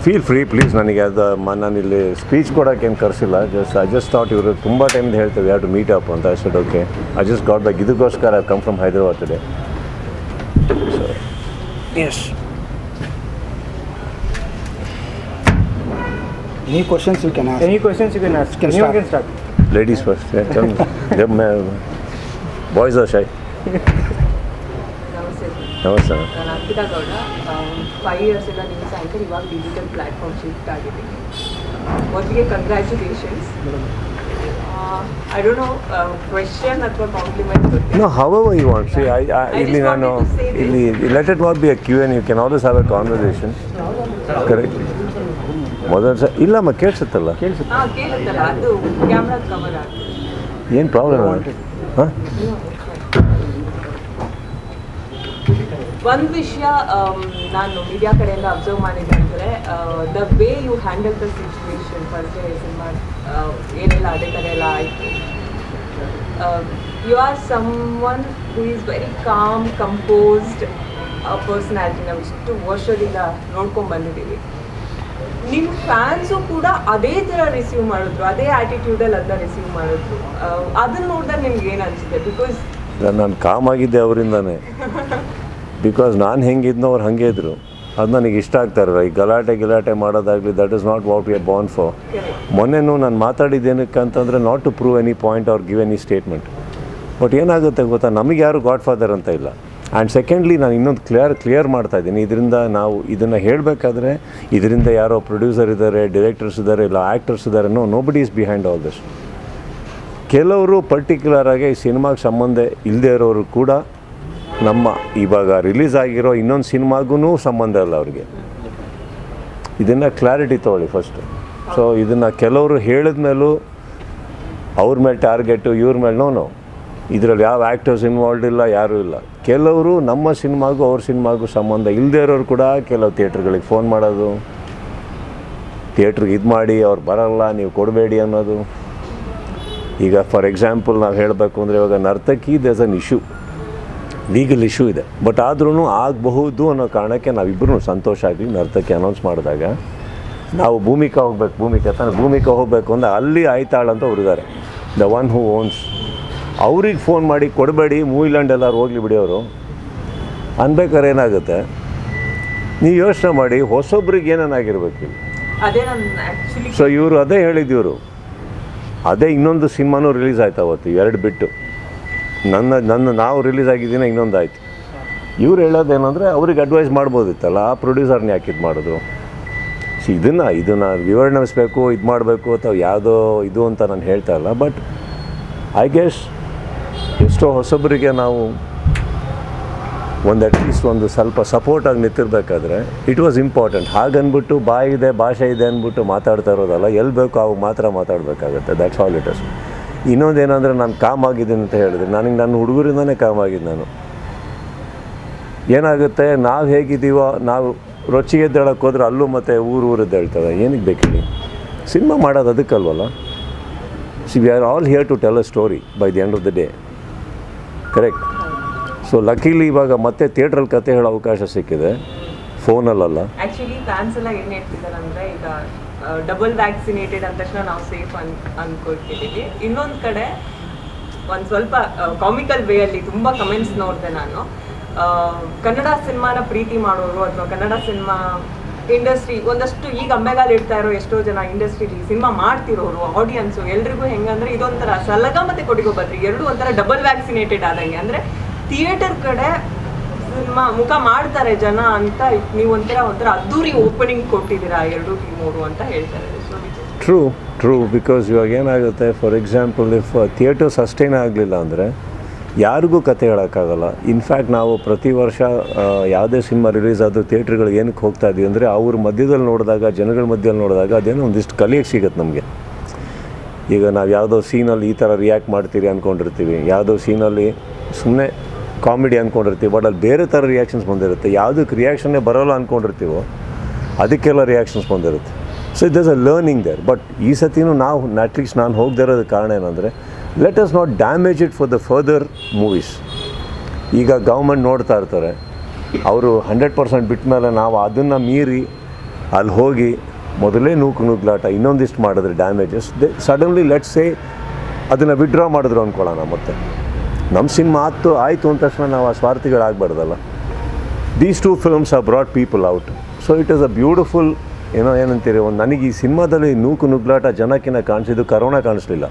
Feel free please. ನನಗೆ ಅದು ನಾನು ಇಲ್ಲಿ ಸ್ಪೀಚ್ ಕೊಡೋಕ್ಕೇನು ಕರೆಸಿಲ್ಲ. ಐ ಜಸ್ಟ್ ಥಾಟ್ ಇವರು ತುಂಬ ಟೈಮಿಂದ ಹೇಳ್ತೇವೆ ಯಾರು ಟು ಮೀಟ್ ಅಪ್ ಅಂತ. I said okay, I just got back. ಇದಕ್ಕೋಸ್ಕರ I come from Hyderabad today. So yes, Any questions you can ask. Any questions you can ask. You can start. Ladies first. Boys are shy. ನಮಸ್ತೆ. ನಾನು Arpita Gowda. 5 years ಎಲ್ಲ news anchor, ಇವಾಗ digital platform shift ಆಗಿದ್ದೀನಿ. ಮೊದಲಿಗೆ congratulations. I don't know question ಅಥವಾ compliment ಗೊತ್ತಿಲ್ಲ. No, however you want. See, ಇಲ್ಲಿ ನಾನು ಇಲ್ಲಿ let it not be a Q&A. You can always have a conversation. Correct? ಮೊದಲು ಸಹ ಇಲ್ಲಮ್ಮ ಕೇಳಿಸುತ್ತಲ್ಲ. ಕೇಳುತ್ತಲ್ಲ, ಅದು ಕ್ಯಾಮ್ರಾ ಕವರ್ ಆಗುತ್ತೆ. ಏನು ಪ್ರಾಬ್ಲಮ್? ಹಾಂ, ಒಂದು ವಿಷಯ ನಾನು ಮೀಡಿಯಾ ಕಡೆಯಿಂದ ಅಬ್ಸರ್ವ್ ಮಾಡಿದೆ ಅಂದರೆ, the way you handle the situation ಪರಿಚಯ ಸಿನಿಮಾ ಏನೆಲ್ಲ ಅದೇ ಥರ ಎಲ್ಲ ಆಯಿತು. You are someone who is very calm, composed personality. ನಾವು ಇಷ್ಟು ವರ್ಷದಿಂದ ನೋಡ್ಕೊಂಡು ಬಂದಿದ್ದೀವಿ. ನಿಮ್ಮ ಫ್ಯಾನ್ಸು ಕೂಡ ಅದೇ ಥರ ರಿಸೀವ್ ಮಾಡಿದ್ರು, ಅದೇ ಆ್ಯಟಿಟ್ಯೂಡಲ್ಲಿ ಅದನ್ನ ರಿಸೀವ್ ಮಾಡಿದ್ರು. ಅದನ್ನು ನೋಡಿದಾಗ ನಿಮ್ಗೆ ಏನು ಅನಿಸುತ್ತೆ? ಬಿಕಾಸ್ ನಾನು ಕಾಮ್ ಆಗಿದ್ದೆ ಅವರಿಂದಾನೆ. ಬಿಕಾಸ್ ನಾನು ಹೆಂಗಿದ್ನೋ ಅವ್ರು ಹಾಗೆ ಇದ್ದರು. ಅದು ನನಗೆ ಇಷ್ಟ ಆಗ್ತಾರಲ್ಲ. ಈ ಗಲಾಟೆ ಮಾಡೋದಾಗಲಿ, that is not what we are born for. ಮೊನ್ನೆನೂ ನಾನು ಮಾತಾಡಿದ್ದೇನಕ್ಕೆ ಅಂತಂದರೆ not to prove any point or give any statement. But ಏನಾಗುತ್ತೆ ಗೊತ್ತಾ, ನಮಗೆ ಯಾರು ಗಾಡ್ ಫಾದರ್ ಅಂತ ಇಲ್ಲ. ಆ್ಯಂಡ್ ಸೆಕೆಂಡ್ಲಿ ನಾನು ಇನ್ನೊಂದು ಕ್ಲಿಯರ್ ಮಾಡ್ತಾಯಿದ್ದೀನಿ. ಇದರಿಂದ ನಾವು ಇದನ್ನು ಹೇಳಬೇಕಾದ್ರೆ ಇದರಿಂದ ಯಾರೋ ಪ್ರೊಡ್ಯೂಸರ್ ಇದ್ದಾರೆ, ಡೈರೆಕ್ಟರ್ಸ್ ಇದ್ದಾರೆ, ಇಲ್ಲ ಆ್ಯಕ್ಟರ್ಸ್ ಇದ್ದಾರೆ. ನೋ ಬಡಿ ಈಸ್ ಬಿಹೈಂಡ್ ಆಲ್ ದಿಸ್. ಕೆಲವರು ಪರ್ಟಿಕ್ಯುಲರಾಗಿ ಈ ಸಿನಿಮಾಗೆ ಸಂಬಂಧ ಇಲ್ಲದೆ ಇರೋರು ಕೂಡ ನಮ್ಮ ಇವಾಗ ರಿಲೀಸ್ ಆಗಿರೋ ಇನ್ನೊಂದು ಸಿನಿಮಾಗೂ ಸಂಬಂಧ ಇಲ್ಲ ಅವ್ರಿಗೆ. ಇದನ್ನು ಕ್ಲಾರಿಟಿ ತೊಗೊಳ್ಳಿ ಫಸ್ಟು. ಸೊ ಇದನ್ನು ಕೆಲವರು ಹೇಳಿದ ಮೇಲೂ ಅವ್ರ ಮೇಲೆ ಟಾರ್ಗೆಟು, ಇವ್ರ ಮೇಲೆ ನೋ ಇದರಲ್ಲಿ ಯಾವ ಆ್ಯಕ್ಟರ್ಸ್ ಇನ್ವಾಲ್ವ್ ಇಲ್ಲ, ಯಾರೂ ಇಲ್ಲ. ಕೆಲವರು ನಮ್ಮ ಸಿನಿಮಾಗೂ ಅವ್ರ ಸಿನಿಮಾಗೂ ಸಂಬಂಧ ಇಲ್ಲದೇ ಇರೋರು ಕೂಡ ಕೆಲವು ಥಿಯೇಟ್ರ್ಗಳಿಗೆ ಫೋನ್ ಮಾಡೋದು, ಥಿಯೇಟ್ರಿಗೆ ಇದು ಮಾಡಿ ಅವ್ರು ಬರೋಲ್ಲ, ನೀವು ಕೊಡಬೇಡಿ ಅನ್ನೋದು. ಈಗ ಫಾರ್ ಎಕ್ಸಾಂಪಲ್ ನಾವು ಹೇಳಬೇಕು ಅಂದರೆ, ಇವಾಗ ನರ್ತಕಿ Des an issue, legal issue ಇದೆ. ಬಟ್ ಆದ್ರೂ ಆಗಬಹುದು ಅನ್ನೋ ಕಾರಣಕ್ಕೆ ನಾವಿಬ್ಬರೂ ಸಂತೋಷ ಆಗಲಿ ನರ್ತಕಿ ಅನೌನ್ಸ್ ಮಾಡಿದಾಗ ನಾವು ಭೂಮಿಕಾ ಹೋಗಬೇಕು ಅಂದರೆ ಅಲ್ಲಿ ಆಯ್ತಾಳ್ ಅಂತ ಹುಡುಗಾರೆ, ದ ಒನ್ ಹೂ ಓನ್ಸ್. ಅವ್ರಿಗೆ ಫೋನ್ ಮಾಡಿ ಕೊಡಬೇಡಿ, ಮೂವಿಲ್ಯಾಂಡ್ ಎಲ್ಲರೂ ಹೋಗ್ಲಿ ಬಿಡಿ ಅವರು ಅನ್ಬೇಕಾದ್ರೆ ಏನಾಗುತ್ತೆ? ನೀವು ಯೋಚನೆ ಮಾಡಿ, ಹೊಸೊಬ್ರಿಗೆ ಏನೇನಾಗಿರ್ಬೇಕು ಇಲ್ಲಿ. ಸೊ ಇವರು ಅದೇ ಹೇಳಿದ್ದಿವರು. ಅದೇ ಇನ್ನೊಂದು ಸಿನಿಮಾನೂ ರಿಲೀಸ್ ಆಯ್ತು ಅವತ್ತು, 2 ಬಿಟ್ಟು. ನಾವು ರಿಲೀಸ್ ಆಗಿದ್ದೀನಿ, ಇನ್ನೊಂದು ಆಯ್ತು. ಇವ್ರು ಹೇಳೋದೇನೆಂದರೆ ಅವ್ರಿಗೆ ಅಡ್ವೈಸ್ ಮಾಡ್ಬೋದಿತ್ತಲ್ಲ, ಆ ಪ್ರೊಡ್ಯೂಸರ್ನ ಯಾಕೆ ಇದು ಮಾಡಿದ್ರು. ಸೊ ಇದನ್ನು ವಿವರಣೆಸಬೇಕು, ಇದು ಮಾಡಬೇಕು ಅಥವಾ ಯಾವುದೋ ಇದು ಅಂತ ನಾನು ಹೇಳ್ತಾ ಇಲ್ಲ. ಬಟ್ ಐ ಗೆಸ್ ಎಷ್ಟೋ ಹೊಸಬರಿಗೆ ನಾವು ಅಟ್ಲೀಸ್ಟ್ ಒಂದು ಸ್ವಲ್ಪ ಸಪೋರ್ಟಾಗಿ ನಿಂತಿರ್ಬೇಕಾದ್ರೆ ಇಟ್ ವಾಸ್ ಇಂಪಾರ್ಟೆಂಟ್. ಹಾಗನ್ಬಿಟ್ಟು ಭಾಷೆ ಇದೆ ಅಂದ್ಬಿಟ್ಟು ಮಾತಾಡ್ತಾ ಇರೋದಲ್ಲ, ಎಲ್ಲಿ ಬೇಕೋ ಅವಾಗ ಮಾತ್ರ ಮಾತಾಡಬೇಕಾಗತ್ತೆ. That's all it is. ಇನ್ನೊಂದೇನೆಂದರೆ, ನಾನು ಕಾಮ್ ಆಗಿದ್ದೀನಿ ಅಂತ ಹೇಳಿದೆ. ನನ್ನ ಹುಡುಗರಿಂದನೇ ಕಾಮ್ ಆಗಿದ್ದು ನಾನು. ಏನಾಗುತ್ತೆ, ನಾವು ಹೇಗಿದ್ದೀವೋ, ನಾವು ರೊಚ್ಚಿಗೆ ಎದ್ದೇಳಕ್ಕೆ ಹೋದ್ರೆ ಅಲ್ಲೂ ಮತ್ತು ಊರು ಎದ್ದೇಳ್ತವೆ. ಏನಕ್ಕೆ ಬೇಕಿಲ್ಲಿ ಸಿನಿಮಾ ಮಾಡೋದು? ಅದಕ್ಕಲ್ವಲ್ಲ. See we are all here to tell a story by the end of the day. Correct. So luckily ಇವಾಗ ಮತ್ತೆ ಥಿಯೇಟ್ರಲ್ಲಿ ಕತೆ ಹೇಳೋ ಅವಕಾಶ ಸಿಕ್ಕಿದೆ, ಫೋನಲ್ಲ. ಆ್ಯಕ್ಚುಲಿ ಫ್ಯಾನ್ಸ್ ಎಲ್ಲ ಏನು ಹೇಳ್ತಿದ್ದಾರೆ ಅಂದರೆ, ಈಗ ಡಬಲ್ ವ್ಯಾಕ್ಸಿನೇಟೆಡ್ ಅಂದ ತಕ್ಷಣ ನಾವು ಸೇಫ್ ಅಂದ್ಕೊಳ್ತಿದ್ದೀವಿ. ಇನ್ನೊಂದು ಕಡೆ ಒಂದು ಸ್ವಲ್ಪ ಕಾಮಿಕಲ್ ವೇಯಲ್ಲಿ ತುಂಬ ಕಮೆಂಟ್ಸ್ ನೋಡಿದೆ ನಾನು. ಕನ್ನಡ ಸಿನಿಮಾನ ಪ್ರೀತಿ ಮಾಡೋರು ಅಥವಾ ಕನ್ನಡ ಸಿನಿಮಾ ಇಂಡಸ್ಟ್ರಿ ಒಂದಷ್ಟು ಈಗ ಅಂಬೆಗಾಲು ಇಡ್ತಾ ಇರೋ ಎಷ್ಟೋ ಜನ ಇಂಡಸ್ಟ್ರಿಲಿ ಸಿನಿಮಾ ಮಾಡ್ತಿರೋರು, ಆಡಿಯನ್ಸು ಎಲ್ರಿಗೂ ಹೆಂಗಂದ್ರೆ ಇದೊಂಥರ ಸಲಗ ಮತ್ತು ಕೊಟ್ಟಿಗೋ ಬದ್ರಿ ಎರಡೂ ಒಂಥರ ಡಬಲ್ ವ್ಯಾಕ್ಸಿನೇಟೆಡ್ ಆದಂಗೆ. ಅಂದರೆ ಥಿಯೇಟರ್ ಕಡೆ ಸಿನಿಮಾ ಮುಖ ಮಾಡ್ತಾರೆ ಜನ ಅಂತ ನೀವು ಒಂಥರ ಅದ್ದೂರಿ ಓಪನಿಂಗ್ ಕೊಟ್ಟಿದ್ದೀರಾ 2 ಟೀಮೋರು ಅಂತ ಹೇಳ್ತಾರೆ. ಟ್ರೂ. ಬಿಕಾಸ್ ಇವಾಗ ಏನಾಗುತ್ತೆ, for example if theatre sustain ಆಗಲಿಲ್ಲ ಅಂದರೆ ಯಾರಿಗೂ ಕತೆ ಹೇಳೋಕ್ಕಾಗಲ್ಲ. ಇನ್ಫ್ಯಾಕ್ಟ್ ನಾವು ಪ್ರತಿ ವರ್ಷ ಯಾವುದೇ ಸಿನಿಮಾ ರಿಲೀಸ್ ಆದರೂ ಥಿಯೇಟ್ರ್ಗಳಿಗೆ ಏನಕ್ಕೆ ಹೋಗ್ತಾ ಇದ್ದೀವಿ ಅಂದರೆ, ಅವ್ರ ಮಧ್ಯದಲ್ಲಿ ನೋಡಿದಾಗ, ಜನಗಳ ಮಧ್ಯದಲ್ಲಿ ನೋಡಿದಾಗ ಅದೇನೋ ಒಂದಿಷ್ಟು ಕಲಿಯೋಕ್ಕೆ ಸಿಗುತ್ತೆ ನಮಗೆ. ಈಗ ನಾವು ಯಾವುದೋ ಸೀನಲ್ಲಿ ಈ ಥರ ರಿಯಾಕ್ಟ್ ಮಾಡ್ತೀರಿ ಅಂದ್ಕೊಂಡಿರ್ತೀವಿ, ಯಾವುದೋ ಸೀನಲ್ಲಿ ಸುಮ್ಮನೆ ಕಾಮಿಡಿ ಅಂದ್ಕೊಂಡಿರ್ತೀವಿ, ಬಟ್ ಅಲ್ಲಿ ಬೇರೆ ಥರ ರಿಯಾಕ್ಷನ್ಸ್ ಬಂದಿರುತ್ತೆ. ಯಾವುದಕ್ಕೆ ರಿಯಾಕ್ಷನ್ನೇ ಬರೋಲ್ಲ ಅಂದ್ಕೊಂಡಿರ್ತೀವೋ ಅದಕ್ಕೆಲ್ಲ ರಿಯಾಕ್ಷನ್ಸ್ ಬಂದಿರುತ್ತೆ. So it is a learning there. But ಈ ಸತಿನೂ ನಾವು ಅಟ್ಲೀಸ್ಟ್ ನಾನು ಹೋಗದೇ ಇರೋದಕ್ಕೆ ಕಾರಣ ಏನಂದರೆ, let us not damage it for the further movies. ಈಗ ಗೌರ್ಮೆಂಟ್ ನೋಡ್ತಾ ಇರ್ತಾರೆ, ಅವರು 100% ಬಿಟ್ಟ ಮೇಲೆ ನಾವು ಅದನ್ನು ಮೀರಿ ಅಲ್ಲಿ ಹೋಗಿ ಮೊದಲೇ ನುಗ್ಲಾಟ ಇನ್ನೊಂದಿಷ್ಟು ಮಾಡಿದ್ರೆ ಡ್ಯಾಮೇಜಸ್ ಸಡನ್ಲಿ ಲೆಟ್ಸ್ ಸೇ ಅದನ್ನು ವಿಡ್ರಾ ಮಾಡಿದ್ರು ಅಂದ್ಕೊಳ್ಳೋಣ ಮತ್ತೆ ನಮ್ಮ ಸಿನಿಮಾ ಆಯಿತು ಅಂದ ತಕ್ಷಣ ನಾವು ಆ ಸ್ವಾರ್ಥಿಗಳಾಗಬಾರ್ದಲ್ಲ. These two films are brought people out. So it is a beautiful ಏನಂತೀರಿ, ಒಂದು ನನಗೆ ಈ ಸಿನಿಮಾದಲ್ಲಿ ನುಗ್ಲಾಟ ಜನಕ್ಕಿಂತ ಕಾಣಿಸಿದ್ದು ಕರೋನಾ ಕಾಣಿಸ್ಲಿಲ್ಲ.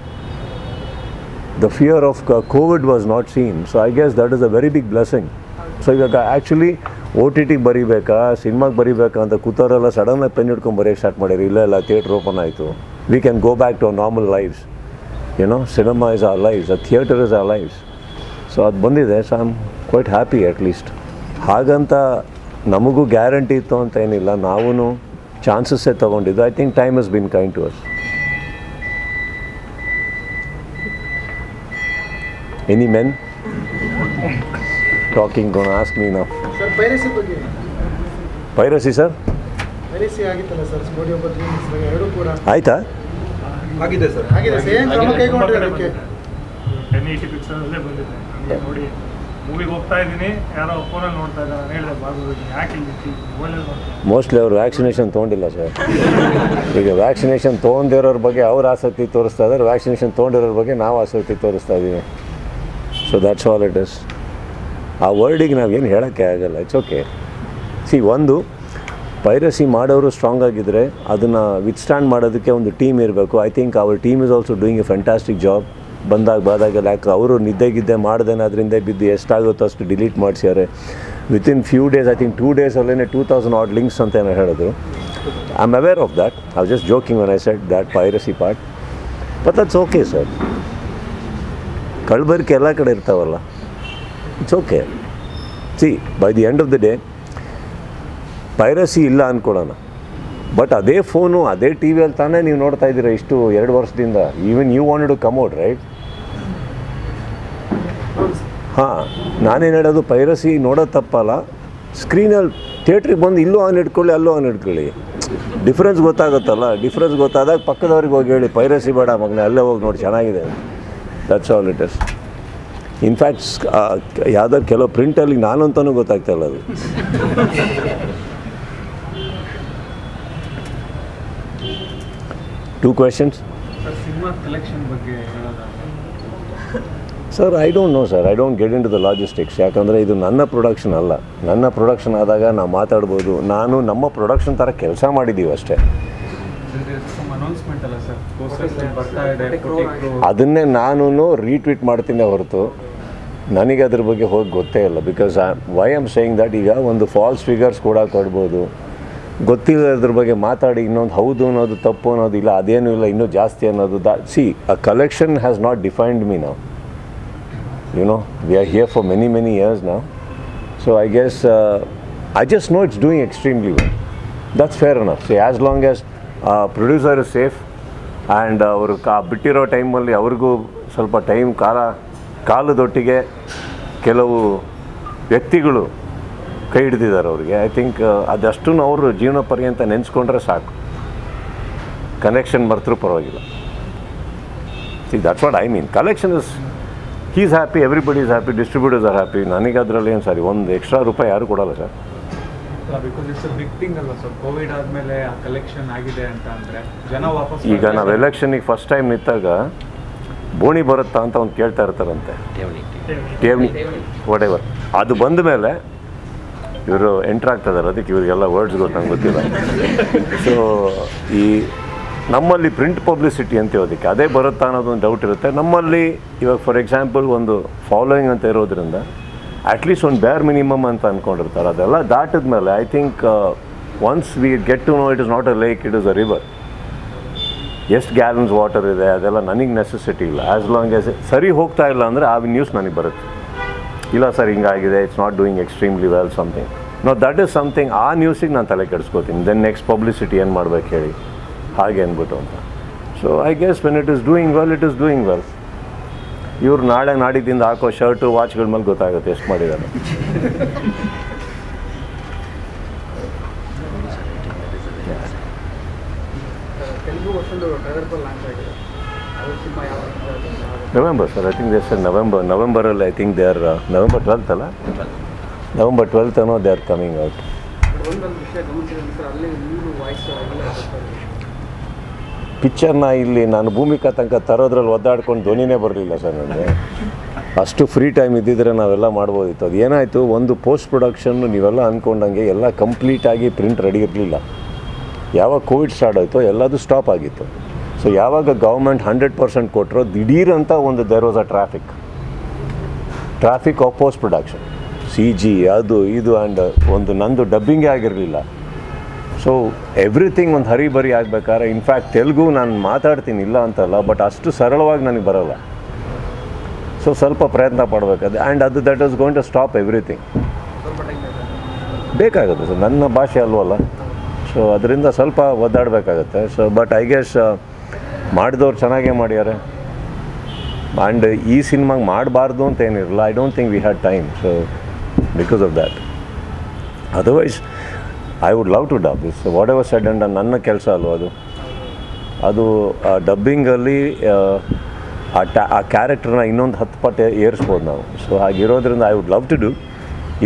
The fear of COVID was not seen. So I guess that is a very big blessing. So ಇವಾಗ ಆ್ಯಕ್ಚುಲಿ OTTಗೆ ಬರೀಬೇಕಾ ಸಿನಿಮಾಗೆ ಬರೀಬೇಕಾ ಅಂತ ಕೂತವರೆಲ್ಲ ಸಡನ್ನಾಗಿ ಪೆನ್ ಹಿಡ್ಕೊಂಡು ಬರೆಯೋಕ್ಕೆ ಸ್ಟಾರ್ಟ್ ಮಾಡಿರಿ. ಇಲ್ಲ ಥಿಯೇಟ್ರ್ ಓಪನ್ ಆಯಿತು, we can go back to our normal lifes. Cinema is our lifes, theatre is our lifes. So ಅದು ಬಂದಿದೆ. So I am quite happy at least. ಹಾಗಂತ ನಮಗೂ ಗ್ಯಾರಂಟಿ ಇತ್ತು ಅಂತ ಏನಿಲ್ಲ, ನಾವು ಚಾನ್ಸಸ್ಸೇ ತೊಗೊಂಡಿದ್ದು. I think time has been kind to us. Any men talking gonna ask me now. Sir piracy ಬಗ್ಗೆ, ಪೈರಸಿ ಸರ್ ಪೈರಸಿ ಆಗಿತ್ತಲ್ಲ ಸರ್, ಸ್ಟುಡಿಯೋ ಬಗ್ಗೆ ಎರಡೂ ಕೂಡ ಆಯಿತಾ? ಆಗಿದೆ ಸರ್, ಆಗಿದೆ. ಸೇಮ್ ಕ್ರಮ ಕೈಗೊಂಡ್ರೆ ಅದಕ್ಕೆ 1080 ಪಿಕ್ಸೆಲಲ್ಲೇ ಬಂದಿದೆ. ನನಗೆ ನೋಡಿ ಮೂವಿಗೆ ಹೋಗ್ತಾ ಇದ್ದೀನಿ, ಯಾರೋ ಫೋನಲ್ಲಿ ನೋಡ್ತಾ ಇದ್ದಾರೆ, ನಾನು ಹೇಳಿದೆ ಬಾಬು ಯಾಕೆ ಇಲ್ಲಿ ಮೊಬೈಲಲ್ಲಿ ನೋಡ್ತೀನಿ. ಮೋಸ್ಟ್ಲಿ ಅವರು ವ್ಯಾಕ್ಸಿನೇಷನ್ ತೊಗೊಂಡಿಲ್ಲ ಸರ್. ಈಗ ವ್ಯಾಕ್ಸಿನೇಷನ್ ತೊಗೊಂಡಿರೋರ ಬಗ್ಗೆ ಅವ್ರು ಆಸಕ್ತಿ ತೋರಿಸ್ತಾ ಇದ್ದಾರೆ, ವ್ಯಾಕ್ಸಿನೇಷನ್ ತೊಗೊಂಡಿರೋರ ಬಗ್ಗೆ ನಾವು ಆಸಕ್ತಿ ತೋರಿಸ್ತಾ ಇದ್ದೀವಿ. So that's all it is. ಆ ವರ್ಡಿಗೆ ನಾವೇನು ಹೇಳೋಕ್ಕೆ ಆಗಲ್ಲ. It's okay. ಒಂದು ಪೈರಸಿ ಮಾಡೋರು ಸ್ಟ್ರಾಂಗ್ ಆಗಿದ್ದರೆ ಅದನ್ನು ವಿತ್ಸ್ಟ್ಯಾಂಡ್ ಮಾಡೋದಕ್ಕೆ ಒಂದು ಟೀಮ್ ಇರಬೇಕು. I think our team is also doing a fantastic job. ಬಾದಾಗೆಲ್ಲ ಯಾಕೆ ಅವರು ನಿದ್ದೆಗಿದ್ದೆ ಮಾಡ್ದೇನೆ ಅದರಿಂದ ಬಿದ್ದು ಎಷ್ಟಾಗುತ್ತೋ ಅಷ್ಟು ಡಿಲೀಟ್ ಮಾಡಿಸ್ಯಾರೆ. Within few days, I think 2 days ಅಲ್ಲೇ 2000 odd ಲಿಂಕ್ಸ್ ಅಂತ ಏನೋ ಹೇಳಿದ್ರು. I am aware of that. I was just joking when I said that piracy part. But that's okay sir. ಕಳ್ಬರ್ಕೆ ಎಲ್ಲ ಕಡೆ ಇರ್ತಾವಲ್ಲ, it's okay. By the end of the day piracy ಇಲ್ಲ ಅಂದ್ಕೊಳ್ಳೋಣ, ಬಟ್ ಅದೇ ಫೋನು ಅದೇ ಟಿ ವಿಯಲ್ಲಿ ತಾನೇ ನೀವು ನೋಡ್ತಾ ಇದ್ದೀರಾ ಇಷ್ಟು 2 ವರ್ಷದಿಂದ. Even you wanted to come out right. ಹಾಂ, ನಾನೇನು ಹೇಳೋದು, ಪೈರಸಿ ನೋಡೋದು ತಪ್ಪಲ್ಲ. ಸ್ಕ್ರೀನಲ್ಲಿ ಥಿಯೇಟ್ರಿಗೆ ಬಂದು ಇಲ್ಲೂ ಆನ್ ಇಟ್ಕೊಳ್ಳಿ ಅಲ್ಲೂ ಆನ್ ಇಟ್ಕೊಳ್ಳಿ, ಡಿಫ್ರೆನ್ಸ್ ಗೊತ್ತಾಗುತ್ತಲ್ಲ. ಡಿಫ್ರೆನ್ಸ್ ಗೊತ್ತಾದಾಗ ಪಕ್ಕದವ್ರಿಗೆ ಹೋಗಿ ಹೇಳಿ ಪೈರಸಿ ಬೇಡ ಮಗನೇ, ಅಲ್ಲೇ ಹೋಗಿ ನೋಡಿ ಚೆನ್ನಾಗಿದೆ. That's all it is. In fact ಯಾವುದಾದ್ರು ಕೆಲವು ಪ್ರಿಂಟಲ್ಲಿ ನಾನಂತನೂ ಗೊತ್ತಾಗ್ತಾ ಇಲ್ಲ ಅದು. Two questions? Sir cinema collection ಬಗ್ಗೆ ಹೇಳೋದಾದ್ರೆ sir, I don't know sir. I don't get into the logistics. ಯಾಕಂದರೆ ಇದು ನನ್ನ ಪ್ರೊಡಕ್ಷನ್ ಅಲ್ಲ. ನನ್ನ ಪ್ರೊಡಕ್ಷನ್ ಆದಾಗ ನಾವು ಮಾತಾಡ್ಬೋದು. ನಮ್ಮ ಪ್ರೊಡಕ್ಷನ್ ಥರ ಕೆಲಸ ಮಾಡಿದ್ದೀವಿ ಅಷ್ಟೇ. ಅನೌನ್ಸ್ಮೆಂಟ್ ಅಲ್ಲ ಸರ್, ಬರ್ತಾ ಇದೆ, ಅದನ್ನೇ ನಾನು ರೀಟ್ವೀಟ್ ಮಾಡ್ತೀನಿ ಹೊರತು ನನಗೆ ಅದ್ರ ಬಗ್ಗೆ ಹೋಗಿ ಗೊತ್ತೇ ಇಲ್ಲ. Because why am saying that, ಈಗ ಒಂದು ಫಾಲ್ಸ್ ಫಿಗರ್ಸ್ ಕೂಡ ಕೊಡ್ಬೋದು, ಗೊತ್ತಿಲ್ಲದ್ರ ಬಗ್ಗೆ ಮಾತಾಡಿ ಇನ್ನೊಂದು ಹೌದು ಅನ್ನೋದು ತಪ್ಪು ಅನ್ನೋದು ಇಲ್ಲ, ಅದೇನೂ ಇಲ್ಲ ಇನ್ನೂ ಜಾಸ್ತಿ ಅನ್ನೋದು. A collection has not defined me ನಾವು. We are here for many years ನಾವು. So I guess I just know it's doing extremely well. That's fair enough. As long as producer is safe and ಅವರು ಬಿಟ್ಟಿರೋ ಟೈಮಲ್ಲಿ ಅವ್ರಿಗೂ ಸ್ವಲ್ಪ time ಕಾಲದೊಟ್ಟಿಗೆ ಕೆಲವು ವ್ಯಕ್ತಿಗಳು ಕೈ ಹಿಡಿದಿದ್ದಾರೆ ಅವ್ರಿಗೆ. ಐ ಥಿಂಕ್ ಅದಷ್ಟು ಅವರು ಜೀವನ ಪರ್ಯಂತ ನೆನೆಸ್ಕೊಂಡ್ರೆ ಸಾಕು, ಕನೆಕ್ಷನ್ ಮರ್ತರೂ ಪರವಾಗಿಲ್ಲ. That's what I mean. Collection is, he is happy, everybody is happy, distributors are happy. ನನಗೆ ಅದರಲ್ಲಿ ಏನು ಸರಿ ಒಂದು ಎಕ್ಸ್ಟ್ರಾ ರೂಪಾಯಿ ಯಾರು ಕೊಡೋಲ್ಲ sir. Because it's a big thing ಅಲ್ವಾ ಸರ್, ಕೋವಿಡ್ ಆದಮೇಲೆ ಆ ಕಲೆಕ್ಷನ್ ಆಗಿದೆ ಅಂತ ಅಂದರೆ ಜನ ವಾಪಸ್. ಈಗ ನಾವು ಎಲೆಕ್ಷನಿಗೆ ಫಸ್ಟ್ ಟೈಮ್ ನಿಂತಾಗ ಬೋಣಿ ಬರುತ್ತಾ ಅಂತ ಒಂದು ಕೇಳ್ತಾ ಇರ್ತಾರಂತೆ, ಠೇವಣಿ ವಾಟ್ ಎವರ್. ಅದು ಬಂದ ಮೇಲೆ ಇವರು ಎಂಟ್ರ್ ಆಗ್ತಿದ್ದಾರೆ. ಅದಕ್ಕೆ ಇವರಿಗೆಲ್ಲ ವರ್ಡ್ಸ್ ನಂಗೆ ಗೊತ್ತಿಲ್ಲ. ಸೊ ಈ ನಮ್ಮಲ್ಲಿ ಪ್ರಿಂಟ್ ಪಬ್ಲಿಸಿಟಿ ಅಂತೀವದಕ್ಕೆ, ಅದೇ ಬರುತ್ತಾ ಅನ್ನೋದೊಂದು ಡೌಟ್ ಇರುತ್ತೆ ನಮ್ಮಲ್ಲಿ. ಇವಾಗ ಫಾರ್ ಎಕ್ಸಾಂಪಲ್ ಒಂದು ಫಾಲೋಯಿಂಗ್ ಅಂತ ಇರೋದ್ರಿಂದ ಅಟ್ಲೀಸ್ಟ್ ಒಂದು ಬೇರ್ ಮಿನಿಮಮ್ ಅಂತ ಅಂದ್ಕೊಂಡಿರ್ತಾರೆ. ಅದೆಲ್ಲ ದಾಟಿದ ಮೇಲೆ I think once we get to know it is not a lake, it is a river. ಎಷ್ಟು ಗ್ಯಾಲನ್ಸ್ ವಾಟರ್ ಇದೆ ಅದೆಲ್ಲ ನನಗೆ ನೆಸೆಸಿಟಿ ಇಲ್ಲ. ಆ್ಯಸ್ ಲಾಂಗ್ ಆಸ್ ಸರಿ ಹೋಗ್ತಾ ಇಲ್ಲ ಅಂದರೆ ಆ ನ್ಯೂಸ್ ನನಗೆ ಬರುತ್ತೆ. ಇಲ್ಲ ಸರ್ ಹಿಂಗಾಗಿದೆ, it's not doing extremely well something. No that is something. ಆ ನ್ಯೂಸಿಗೆ ನಾನು ತಲೆ ಕೆಡಿಸ್ಕೋತೀನಿ. ದೆನ್ ನೆಕ್ಸ್ಟ್ ಪಬ್ಲಿಸಿಟಿ ಏನು ಮಾಡ್ಬೇಕು ಹೇಳಿ ಹಾಗೆ ಅಂದ್ಬಿಟ್ಟು ಅಂತ. So I guess when it is doing well, it is doing well. ಇವ್ರು ನಾಳೆ ನಾಡಿದ್ದಿಂದ ಹಾಕೋ ಶರ್ಟು ವಾಚ್ಗಳ ಮೇಲೆ ಗೊತ್ತಾಗುತ್ತೆ ಎಷ್ಟು ಮಾಡಿದ್ದಾರೆ. November sir, I think they sir ನವೆಂಬರಲ್ಲಿ. I think they are November 12th ಅಲ್ಲ, November 12th ಅನ್ನೋ ದೇ ಆರ್ ಕಮಿಂಗ್ ಔಟ್. ಒಂದೊಂದು ವಿಷಯ ಗಮನಿಸಿದ್ರೆ ಸರ್ ಅಲ್ಲಿ ನೀರು ವಾಯ್ಸ್ ಎಲ್ಲ ಪಿಕ್ಚರ್ನ ಇಲ್ಲಿ ನಾನು ಭೂಮಿಕಾ ತನಕ ತರೋದ್ರಲ್ಲಿ ಒದ್ದಾಡ್ಕೊಂಡು ಧ್ವನಿನೇ ಬರಲಿಲ್ಲ ಸರ್ ನನಗೆ. ಅಷ್ಟು ಫ್ರೀ ಟೈಮ್ ಇದ್ದಿದ್ರೆ ನಾವೆಲ್ಲ ಮಾಡ್ಬೋದಿತ್ತು. ಅದು ಏನಾಯಿತು, ಒಂದು ಪೋಸ್ಟ್ ಪ್ರೊಡಕ್ಷನ್ನು ನೀವೆಲ್ಲ ಅಂದ್ಕೊಂಡಂಗೆ ಎಲ್ಲ ಕಂಪ್ಲೀಟಾಗಿ ಪ್ರಿಂಟ್ ರೆಡಿ ಇರಲಿಲ್ಲ. ಯಾವಾಗ ಕೋವಿಡ್ ಸ್ಟಾರ್ಟ್ ಆಯಿತು ಎಲ್ಲದು ಸ್ಟಾಪ್ ಆಗಿತ್ತು. ಸೊ ಯಾವಾಗ ಗೌರ್ಮೆಂಟ್ 100% ಕೊಟ್ಟರು, ದಿಢೀರಂತ ಒಂದು there was a traffic of post production, CG ಅದು ಇದು ಆ್ಯಂಡ್ ಒಂದು ನಂದು ಡಬ್ಬಿಂಗೇ ಆಗಿರಲಿಲ್ಲ. ಸೊ ಎವ್ರಿಥಿಂಗ್ ಒಂದು ಹರಿಬರಿ ಆಗಬೇಕಾದ್ರೆ, ಇನ್ಫ್ಯಾಕ್ಟ್ ತೆಲುಗು ನಾನು ಮಾತಾಡ್ತೀನಿ ಇಲ್ಲ ಅಂತಲ್ಲ, ಬಟ್ ಅಷ್ಟು ಸರಳವಾಗಿ ನನಗೆ ಬರೋಲ್ಲ. ಸೊ ಸ್ವಲ್ಪ ಪ್ರಯತ್ನ ಪಡಬೇಕಾದ್ರೆ ಆ್ಯಂಡ್ ಅದು that is going to stop everything. ಬೇಕಾಗುತ್ತೆ ಸರ್, ನನ್ನ ಭಾಷೆ ಅಲ್ವಲ್ಲ. ಸೊ ಅದರಿಂದ ಸ್ವಲ್ಪ ಒದ್ದಾಡಬೇಕಾಗತ್ತೆ. ಸೊ ಬಟ್ ಐ ಗೆಸ್ ಮಾಡಿದವ್ರು ಚೆನ್ನಾಗೇ ಮಾಡ್ಯಾರೆ. ಆ್ಯಂಡ್ ಈ ಸಿನಿಮಾಗೆ ಮಾಡಬಾರ್ದು ಅಂತ ಏನಿರಲ್ಲ. I don't think we had time. So because of that, otherwise I would love to dub this whatever said and ನನ್ನ ಕೆಲಸ ಅಲ್ವ ಅದು ಡಬ್ಬಿಂಗಲ್ಲಿ ಆ ಕ್ಯಾರೆಕ್ಟರ್ನ ಇನ್ನೊಂದು 10 ಪಟ್ಟು ಏರಿಸ್ಬೋದು ನಾವು. ಸೊ ಹಾಗಿರೋದ್ರಿಂದ I would love to do,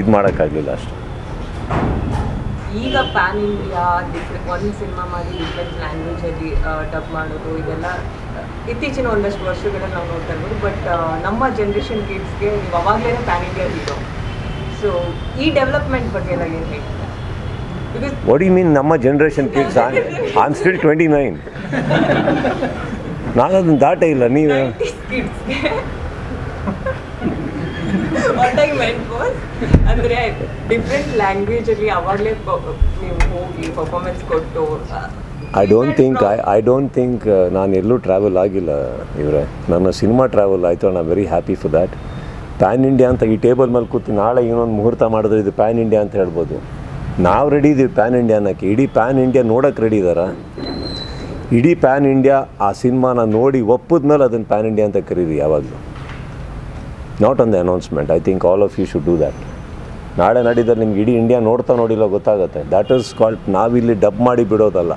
ಇದು ಮಾಡೋಕ್ಕಾಗಲಿಲ್ಲ ಅಷ್ಟೆ. ಈಗ ಪ್ಯಾನ್ ಇಂಡಿಯಾ ಒಂದು ಸಿನಿಮಾ ಮಾಡಿ ಡಿಫ್ರೆಂಟ್ ಲ್ಯಾಂಗ್ವೇಜಲ್ಲಿ ಡಬ್ ಮಾಡೋದು ಇದೆಲ್ಲ ಇತ್ತೀಚಿನ ಒಂದಷ್ಟು ವರ್ಷಗಳಲ್ಲಿ ನಾವು ನೋಡ್ತಾ ಇರ್ಬೋದು. ಬಟ್ ನಮ್ಮ ಜನ್ರೇಷನ್ ಕಿಡ್ಸ್ಗೆ ನೀವು ಅವಾಗಲೇ ಪ್ಯಾನ್ ಇಂಡಿಯಾ ಹೀರೋ. ಸೊ ಈ ಡೆವಲಪ್ಮೆಂಟ್ ಬಗ್ಗೆ ಎಲ್ಲ ಏನು ಹೇಳ್ತೀರಾ? ಬಿಕಾಸ್ ವಾಟ್ ಯು ಮೀನ್ ನಮ್ಮ generation kids? I am still 29. ನಾನು ಅದನ್ನು ದಾಟೇ ಇಲ್ಲ. ನೀವು ವಾಟ್ ಐ ಮೆಂಟ್ ವಾಸ್ ಅಂದರೆ ಡಿಫ್ರೆಂಟ್ ಲ್ಯಾಂಗ್ವೇಜಲ್ಲಿ ಅವಾಗಲೇ ನೀವು ಹೋಗಿ ಪರ್ಫಾರ್ಮೆನ್ಸ್ ಕೊಟ್ಟು ಐ ಡೋಂಟ್ ಥಿಂಕ್ ನಾನು ಎಲ್ಲೂ ಟ್ರಾವೆಲ್ ಆಗಿಲ್ಲ ಇವರೇ. ನನ್ನ ಸಿನಿಮಾ ಟ್ರಾವೆಲ್ ಆಯಿತು. I am very happy for that. PAN India ಅಂತ ಈ ಟೇಬಲ್ ಮೇಲೆ ಕೂತು ನಾಳೆ ಇನ್ನೊಂದು ಮುಹೂರ್ತ ಮಾಡಿದ್ರೆ ಇದು ಪ್ಯಾನ್ ಇಂಡಿಯಾ ಅಂತ ಹೇಳ್ಬೋದು. ನಾವು ರೆಡಿ ಇದ್ದೀವಿ ಪ್ಯಾನ್ ಇಂಡಿಯಾ ಅನ್ನೋಕ್ಕೆ. ಇಡೀ ಪ್ಯಾನ್ ಇಂಡಿಯಾ ನೋಡೋಕ್ಕೆ ರೆಡಿ ಇದ್ದಾರಾ? ಇಡೀ ಪ್ಯಾನ್ ಇಂಡಿಯಾ ಆ ಸಿನಿಮಾನ ನೋಡಿ ಒಪ್ಪಿದ ಮೇಲೆ ಅದನ್ನು ಪ್ಯಾನ್ ಇಂಡಿಯಾ ಅಂತ ಕರೀರಿ ಯಾವಾಗಲೂ. Not on the announcement. I think all of you should do that. ನಾಳೆ ನಡೀತಾರೆ ನಿಮ್ಗೆ ಇಡೀ ಇಂಡಿಯಾ ನೋಡ್ತಾ ನೋಡಿಲ್ಲ ಗೊತ್ತಾಗುತ್ತೆ. ದ್ಯಾಟ್ ಈಸ್ ಕಾಲ್ಡ್, ನಾವಿಲ್ಲಿ ಡಬ್ ಮಾಡಿ ಬಿಡೋದಲ್ಲ.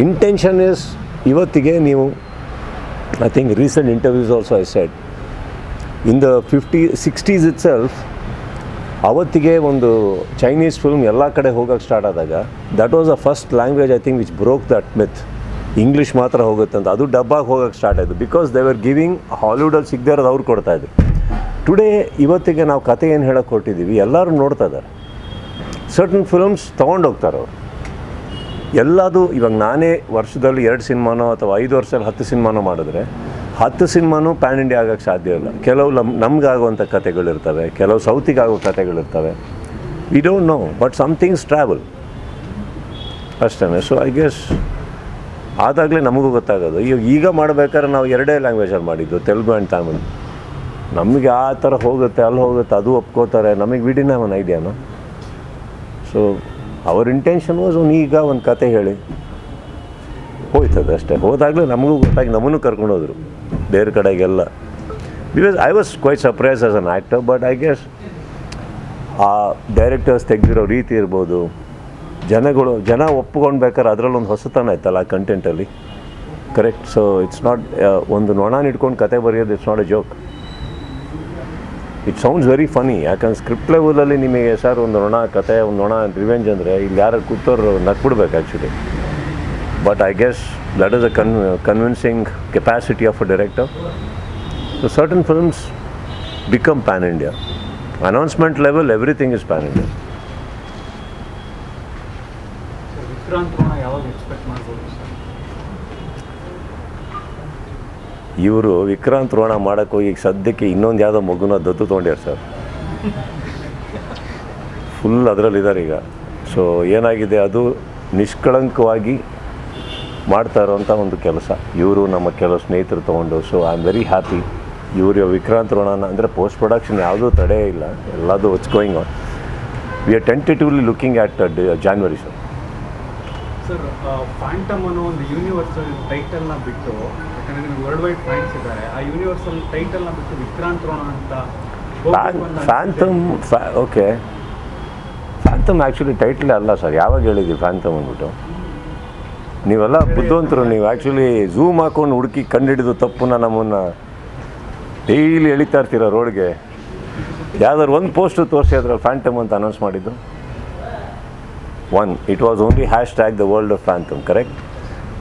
ಇಂಟೆನ್ಷನ್ ಇಸ್ ಇವತ್ತಿಗೆ ನೀವು I think recent interviews also I said in the 60s itself, ಅವತ್ತಿಗೆ ಒಂದು ಚೈನೀಸ್ ಫಿಲ್ಮ್ ಎಲ್ಲ ಕಡೆ ಹೋಗೋಕ್ಕೆ ಸ್ಟಾರ್ಟ್ ಆದಾಗ that was the first language I think which broke that myth. English ಮಾತ್ರ ಹೋಗುತ್ತೆ ಅಂತ. ಅದು ಡಬ್ಬಾಗಿ ಹೋಗೋಕ್ಕೆ ಸ್ಟಾರ್ಟ್ ಆಯಿತು. ಬಿಕಾಸ್ ದೇ ವರ್ ಗಿವಿಂಗ್ ಹಾಲಿವುಡಲ್ಲಿ ಸಿಗದೇ ಇರೋದು ಅವ್ರು ಕೊಡ್ತಾಯಿದ್ರು. ಟುಡೇ ಇವತ್ತಿಗೆ ನಾವು ಕತೆ ಏನು ಹೇಳೋಕ್ಕೆ ಹೊರಟಿದ್ದೀವಿ ಎಲ್ಲರೂ ನೋಡ್ತಾ ಇದ್ದಾರೆ. ಸರ್ಟನ್ ಫಿಲ್ಮ್ಸ್ ತೊಗೊಂಡೋಗ್ತಾರೆ ಅವರು ಎಲ್ಲದು. ಇವಾಗ ನಾನೇ ವರ್ಷದಲ್ಲಿ 2 ಸಿನಿಮಾನೋ ಅಥವಾ 5 ವರ್ಷದಲ್ಲಿ 10 ಸಿನಿಮಾನೋ ಮಾಡಿದ್ರೆ 10 ಸಿನಿಮಾನೂ ಪ್ಯಾನ್ ಇಂಡಿಯಾ ಆಗೋಕ್ಕೆ ಸಾಧ್ಯ ಇಲ್ಲ. ಕೆಲವು ನಮಗಾಗುವಂಥ ಕತೆಗಳಿರ್ತವೆ, ಕೆಲವು ಸೌತಿಗಾಗೋ ಕತೆಗಳಿರ್ತವೆ. We don't know, but somethings travel ಅಷ್ಟೇ. ಸೊ ಐ ಗೆಸ್ ಆದಾಗಲೇ ನಮಗೂ ಗೊತ್ತಾಗೋದು. ಈಗ ಮಾಡಬೇಕಾದ್ರೆ ನಾವು 2 ಲ್ಯಾಂಗ್ವೇಜಲ್ಲಿ ಮಾಡಿದ್ದು, ತೆಲುಗು ಆ್ಯಂಡ್ ತಮಿಳ್. ನಮಗೆ ಆ ಥರ ಹೋಗುತ್ತೆ, ಅಲ್ಲಿ ಹೋಗುತ್ತೆ, ಅದು ಒಪ್ಕೋತಾರೆ. ನಮಗೆ ವಿ ಡಿಡ್ಂಟ್ ಹ್ಯಾವ್ ಅನ್ ಐಡಿಯಾನು. ಸೊ ಅವರ್ ಇಂಟೆನ್ಷನ್ ವಾಸ್ ಈಗ ಒಂದು ಕತೆ ಹೇಳಿ ಹೋಯ್ತದೆ ಅಷ್ಟೇ. ಹೋದಾಗಲೇ ನಮಗೂ ಗೊತ್ತಾಗಿ ನಮ್ಮನ್ನು ಕರ್ಕೊಂಡೋದ್ರು ಬೇರೆ ಕಡೆಗೆಲ್ಲ. Because I was quite surprise as an actor. But I guess ಆ ಡೈರೆಕ್ಟರ್ಸ್ ತೆಗೆದಿರೋ ರೀತಿ ಇರ್ಬೋದು, ಜನ ಒಪ್ಕೊಂಡ್ಬೇಕಾದ್ರೆ ಅದರಲ್ಲೊಂದು ಹೊಸತನ ಇತ್ತಲ್ಲ ಆ ಕಂಟೆಂಟಲ್ಲಿ. ಕರೆಕ್ಟ್. ಸೊ ಇಟ್ಸ್ ನಾಟ್ ಒಂದು ನೊಣನ ಇಟ್ಕೊಂಡು ಕತೆ ಬರೆಯೋದು, it's not a joke. It sounds very funny. ಯಾಕಂದ್ರೆ ಸ್ಕ್ರಿಪ್ಟ್ ಲೆವೆಲಲ್ಲಿ ನಿಮಗೆ ಸರ್ ಒಂದು ನೊಣ ಕತೆ, ಒಂದು ನೊಣ ರಿವೆಂಜ್ ಅಂದರೆ ಇಲ್ಲಿ ಯಾರು ಕೂತವ್ರು ನಕ್ಬಿಡ್ಬೇಕು actually. But I guess that is a convincing capacity of a director. So certain films become pan India. Announcement level everything is pan India. ಇವರು ವಿಕ್ರಾಂತ್ ರೋಣ ಮಾಡೋಕ್ಕೆ ಹೋಗಿ ಈಗ ಸದ್ಯಕ್ಕೆ ಇನ್ನೊಂದು ಯಾವುದೋ ಮಗುನ ದತ್ತು ತೊಗೊಂಡ್ಯಾರ ಸರ್. ಫುಲ್ ಅದರಲ್ಲಿದ್ದಾರೆ ಈಗ. ಸೊ ಏನಾಗಿದೆ, ಅದು ನಿಷ್ಕಳಂಕವಾಗಿ ಮಾಡ್ತಾ ಇರೋವಂಥ ಒಂದು ಕೆಲಸ ಇವರು ನಮ್ಮ ಕೆಲವು ಸ್ನೇಹಿತರು ತೊಗೊಂಡು. So I am very happy. ಇವರು ವಿಕ್ರಾಂತ್ ರೋಣನ ಅಂದರೆ ಪೋಸ್ಟ್ ಪ್ರೊಡಕ್ಷನ್ ಯಾವುದೂ ತಡೆ ಇಲ್ಲ, ಎಲ್ಲದೂ it's going on. We are tentatively looking at January sir. Sir Phantom ಅನ್ನೋ ಒಂದು ಯೂನಿವರ್ಸಲ್ ಟೈಟಲ್ನ ಬಿಟ್ಟು, ಯಾಕಂದರೆ ವರ್ಲ್ಡ್ ವೈಡ್ ಫ್ಯಾನ್ಸ್ ಇದ್ದಾರೆ, ಆ ಯೂನಿವರ್ಸಲ್ ಟೈಟಲ್ನ ಬಿಟ್ಟು ವಿಕ್ರಾಂತ್ ರೋಣ ಅಂತ ಫ್ಯಾಂಟಮ್ ಓಕೆ. ಫ್ಯಾಂಟಮ್ ಆ್ಯಕ್ಚುಲಿ ಟೈಟ್ಲೇ ಅಲ್ಲ ಸರ್. ಯಾವಾಗ ಹೇಳಿದ್ದೀವಿ ಫ್ಯಾಂಟಮ್ ಅಂದ್ಬಿಟ್ಟು? ನೀವೆಲ್ಲ ಬುದ್ಧಿವಂತರು. ನೀವು ಆ್ಯಕ್ಚುಲಿ ಝೂಮ್ ಹಾಕೊಂಡು ಹುಡುಕಿ ಕಂಡುಹಿಡಿದು ತಪ್ಪನ್ನ ನಮ್ಮನ್ನು ಡೈಲಿ ಎಳಿತಾ ಇರ್ತೀರ ರೋಡ್ಗೆ. ಯಾವ್ದಾದ್ರು ಒಂದು ಪೋಸ್ಟು ತೋರಿಸಿ ಅದ್ರಲ್ಲಿ ಫ್ಯಾಂಟಮ್ ಅಂತ ಅನೌನ್ಸ್ ಮಾಡಿದ್ದು One, it was only hashtag the world of Phantom, correct?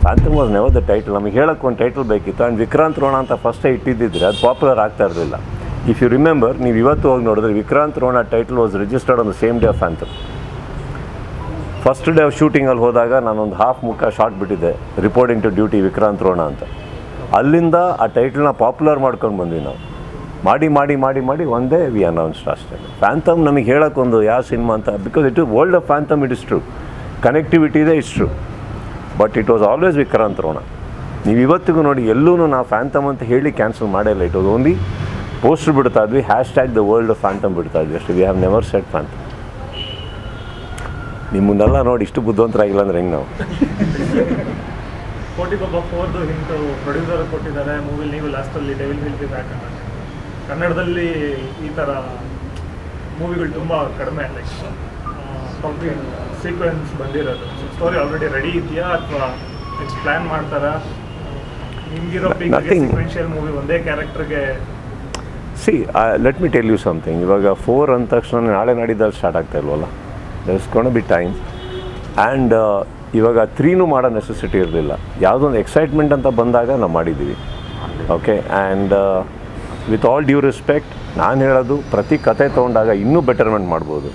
Phantom was never the title. ನಮಗೆ ಹೇಳೋಕ್ಕೆ ಒಂದು ಟೈಟಲ್ ಬೇಕಿತ್ತು. ಆ್ಯಂಡ್ ವಿಕ್ರಾಂತ್ ರೋಣ ಅಂತ ಫಸ್ಟೇ ಇಟ್ಟಿದ್ದಿದ್ರೆ ಅದು ಪಾಪ್ಯುಲರ್ ಆಗ್ತಾ ಇರಲಿಲ್ಲ. ಇಫ್ ಯು ರಿಮೆಂಬರ್, ನೀವು ಇವತ್ತು ಹೋಗಿ ನೋಡಿದ್ರೆ Vikrant Rona title was registered on the same day of Phantom. First day of ಶೂಟಿಂಗಲ್ಲಿ ಹೋದಾಗ ನಾನೊಂದು ಹಾಫ್ ಮುಖ ಶಾರ್ಟ್ ಬಿಟ್ಟಿದ್ದೆ, reporting to duty Vikrant Rona ಅಂತ. ಅಲ್ಲಿಂದ ಆ ಟೈಟಲ್ನ ಪಾಪ್ಯುಲರ್ ಮಾಡ್ಕೊಂಡು ಬಂದ್ವಿ ನಾವು. ಮಾಡಿ ಒಂದೇ ವಿ ಅನೌನ್ಸ್ಡ್ ಅಷ್ಟೇ. ಫ್ಯಾಂಥಮ್ ನಮಗೆ ಹೇಳೋಕ್ಕೊಂದು ಯಾವ ಸಿನಿಮಾ ಅಂತ, because it is world of Phantom, it is true. Connectivity ಇದೆ, it's true. But it was always Vikrant Rona. ನೀವು ಇವತ್ತಿಗೂ ನೋಡಿ ಎಲ್ಲೂ ನಾವು ಫ್ಯಾಂಥಮ್ ಅಂತ ಹೇಳಿ ಕ್ಯಾನ್ಸಲ್ ಮಾಡಿಲ್ಲ. ಇಟ್ ವಾಸ್ ಓನ್ಲಿ ಪೋಸ್ಟರ್ ಬಿಡ್ತಾ ಇದ್ವಿ, hashtag the world of Phantom ಬಿಡ್ತಾ ಇದ್ವಿ ಅಷ್ಟೇ. We have never set Phantom. ನಿಮ್ಮನ್ನೆಲ್ಲ ನೋಡಿ ಇಷ್ಟು ಬುದ್ಧಿವಂತರಾಗಿಲ್ಲ ಅಂದರೆ ಹೆಂಗೆ ನಾವು? ಕೋಟಿಗೊಬ್ಬ 4ದು ಹಿಂಟು ಪ್ರೊಡ್ಯೂಸರ್ ಕೊಟ್ಟಿದ್ದಾರೆ ಮೂವಿಲಿ. ನೀವು ಲಾಸ್ಟಲ್ಲಿ ಡೆವಿಲ್ ವಿಲ್ ಬಿ ಬ್ಯಾಕ್ ಅಂತ. ಕನ್ನಡದಲ್ಲಿ ಈ ಥರ ಮೂವಿಗಳು ತುಂಬ ಕಡಿಮೆ, ಲೈಕ್ ಕಂಪ್ಲೀಟ್ ಸೀಕ್ವೆನ್ಸ್ ಬಂದಿರೋದು. ಸ್ಟೋರಿ ಆಲ್ರೆಡಿ ರೆಡಿ ಇದೆಯಾ ಅಥವಾ ನೆಕ್ಸ್ಟ್ ಪ್ಲ್ಯಾನ್ ಮಾಡ್ತಾರಾ? ನಿಮಗಿರೋ ಸೀಕ್ವೆನ್ಷಿಯಲ್ ಮೂವಿ ಒಂದೇ ಕ್ಯಾರೆಕ್ಟರ್ಗೆ? See, let me tell you something. ಇವಾಗ 4 ಅಂದ ತಕ್ಷಣ ನಾಳೆ ನಾಡಿದ್ದಲ್ಲಿ ಸ್ಟಾರ್ಟ್ ಆಗ್ತಾ ಇಲ್ವಲ್ಲ, there is gonna be time. And ಇವಾಗ 3ನೂ ಮಾಡೋ ನೆಸೆಸಿಟಿ ಇರಲಿಲ್ಲ. ಯಾವುದೊಂದು ಎಕ್ಸೈಟ್ಮೆಂಟ್ ಅಂತ ಬಂದಾಗ ನಾವು ಮಾಡಿದ್ದೀವಿ. Okay, and with all due respect ನಾನು ಹೇಳೋದು, ಪ್ರತಿ ಕತೆ ತೊಗೊಂಡಾಗ ಇನ್ನೂ ಬೆಟರ್ಮೆಂಟ್ ಮಾಡ್ಬೋದು.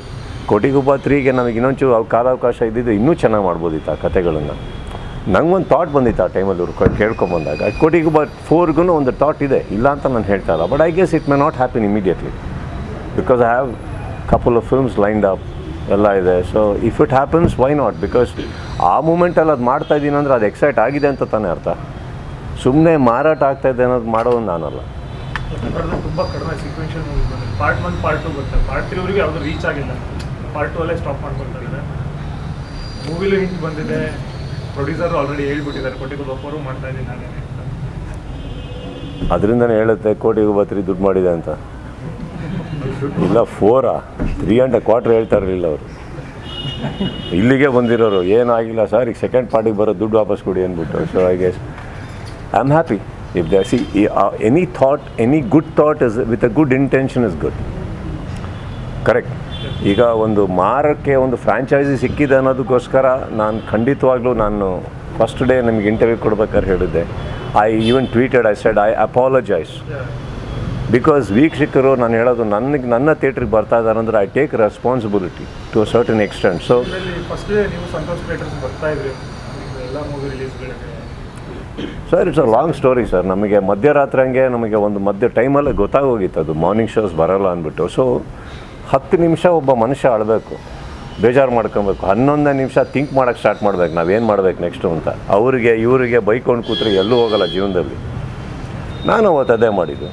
ಕೋಟಿಗೊಬ್ಬ 3ಗೆ ನಮಗೆ ಇನ್ನೊಂಚೂರು ಕಾಲಾವಕಾಶ ಇದ್ದಿದ್ದು ಇನ್ನೂ ಚೆನ್ನಾಗಿ ಮಾಡ್ಬೋದಿತ್ತು ಆ ಕತೆಗಳನ್ನು. ನಂಗೊಂದು ಥಾಟ್ ಬಂದಿತ್ತು ಆ ಟೈಮಲ್ಲಿ ಇವ್ರು ಕೇಳ್ಕೊಂಬಂದಾಗ. ಕೋಟಿಗೊಬ್ಬ 4ಗೂ ಒಂದು ಥಾಟ್ ಇದೆ, ಇಲ್ಲ ಅಂತ ನಾನು ಹೇಳ್ತಾ ಇಲ್ಲ. But I guess it may not happen immediately, because I have couple of films lined up ಎಲ್ಲ ಇದೆ. So if it happens, why not? Because ಆ ಮೂಮೆಂಟಲ್ಲಿ ಅದು ಮಾಡ್ತಾ ಇದ್ದೀನಿ ಅಂದರೆ ಅದು ಎಕ್ಸೈಟ್ ಆಗಿದೆ ಅಂತ ತಾನೇ ಅರ್ಥ. ಸುಮ್ಮನೆ ಮಾರಾಟ ಆಗ್ತಾಯಿದೆ ಅನ್ನೋದು ಮಾಡೋದು ನಾನಲ್ಲ. ತುಂಬ ಕಡಿಮೆ ಸೀಕ್ವೆನ್ಷಿಯಲ್ ಮೂವಿ ಬಂದಿದೆ. ಪಾರ್ಟ್ 1 ಪಾರ್ಟ್ 2 ಬರ್ತದೆ. ಪಾರ್ಟ್ 3ವರೆಗೂ ಯಾವುದು ರೀಚ್ ಆಗಿಲ್ಲ. ಪಾರ್ಟ್ 2 ಅಲ್ಲೇ ಸ್ಟಾಪ್ ಮಾಡ್ಕೊಳ್ತಾರೆ. ಮೂವಿಲೂ ಹಿಂಟ್ ಬಂದಿದೆ, ಪ್ರೊಡ್ಯೂಸರು ಆಲ್ರೆಡಿ ಹೇಳ್ಬಿಟ್ಟಿದ್ದಾರೆ ಕೋಟಿಗೊಬ್ಬ 4 ಮಾಡ್ತಾ ಇದ್ದೀನಿ ನಾನೇ ಅಂತ. ಅದರಿಂದನೇ ಹೇಳುತ್ತೆ ಕೋಟಿಗೊಬ್ಬ 3 ದುಡ್ಡು ಮಾಡಿದೆ ಅಂತ. ಇಲ್ಲ 4 3 ಕ್ವಾರ್ಟರ್ ಹೇಳ್ತಾ ಇರಲಿಲ್ಲ ಅವರು. ಇಲ್ಲಿಗೆ ಬಂದಿರೋರು ಏನಾಗಿಲ್ಲ ಸರ್, ಈಗ ಸೆಕೆಂಡ್ ಪಾರ್ಟಿಗೆ ಬರೋ ದುಡ್ಡು ವಾಪಸ್ ಕೊಡಿ ಅಂದ್ಬಿಟ್ಟು. So I guess I am happy if they see any thought, any good thought is with a good intention is good. Correct. ಈಗ ಒಂದು ಮಾರಕ್ಕೆ ಒಂದು ಫ್ರ್ಯಾಂಚೈಸಿ ಸಿಕ್ಕಿದೆ ಅನ್ನೋದಕ್ಕೋಸ್ಕರ ನಾನು ಖಂಡಿತವಾಗ್ಲೂ ನಾನು ಫಸ್ಟ್ ಡೇ ನಿಮಗೆ ಇಂಟರ್ವ್ಯೂ ಕೊಡ್ಬೇಕಾದ್ರೆ ಹೇಳಿದ್ದೆ, I even tweeted, I said I apologise. Because ವೀಕ್ಷಕರು ನಾನು ಹೇಳೋದು ನನ್ನ ಥಿಯೇಟ್ರಿಗೆ ಬರ್ತಾ ಇದ್ದಾರೆ ಅಂದರೆ I take responsibility to a certain extent. So first day ನೀವು ಸಂತೋಷ್ ಥಿಯೇಟರ್ಸ್ ಬರ್ತಾ ಇದ್ರಿ ಎಲ್ಲ ಮೂವಿ ರಿಲೀಸ್ಗಳಿಗೆ? Sir, it's a long story sir. ನಮಗೆ ಮಧ್ಯರಾತ್ರಿ ಹಂಗೆ ನಮಗೆ ಒಂದು ಮಧ್ಯ ಟೈಮಲ್ಲೇ ಗೊತ್ತಾಗೋಗಿತ್ತು ಅದು ಮಾರ್ನಿಂಗ್ ಶೋಸ್ ಬರೋಲ್ಲ ಅಂದ್ಬಿಟ್ಟು. ಸೊ 10 ನಿಮಿಷ ಒಬ್ಬ ಮನುಷ್ಯ ಅಳಬೇಕು, ಬೇಜಾರು ಮಾಡ್ಕೊಬೇಕು. 11ನೇ ನಿಮಿಷ ಥಿಂಕ್ ಮಾಡೋಕ್ಕೆ ಸ್ಟಾರ್ಟ್ ಮಾಡ್ಬೇಕು, ನಾವೇನು ಮಾಡ್ಬೇಕು ನೆಕ್ಸ್ಟು ಅಂತ. ಇವರಿಗೆ ಬೈಕೊಂಡು ಕೂತ್ರೆ ಎಲ್ಲೂ ಹೋಗಲ್ಲ ಜೀವನದಲ್ಲಿ. ನಾನು ಅವತ್ತು ಅದೇ ಮಾಡಿದ್ದು.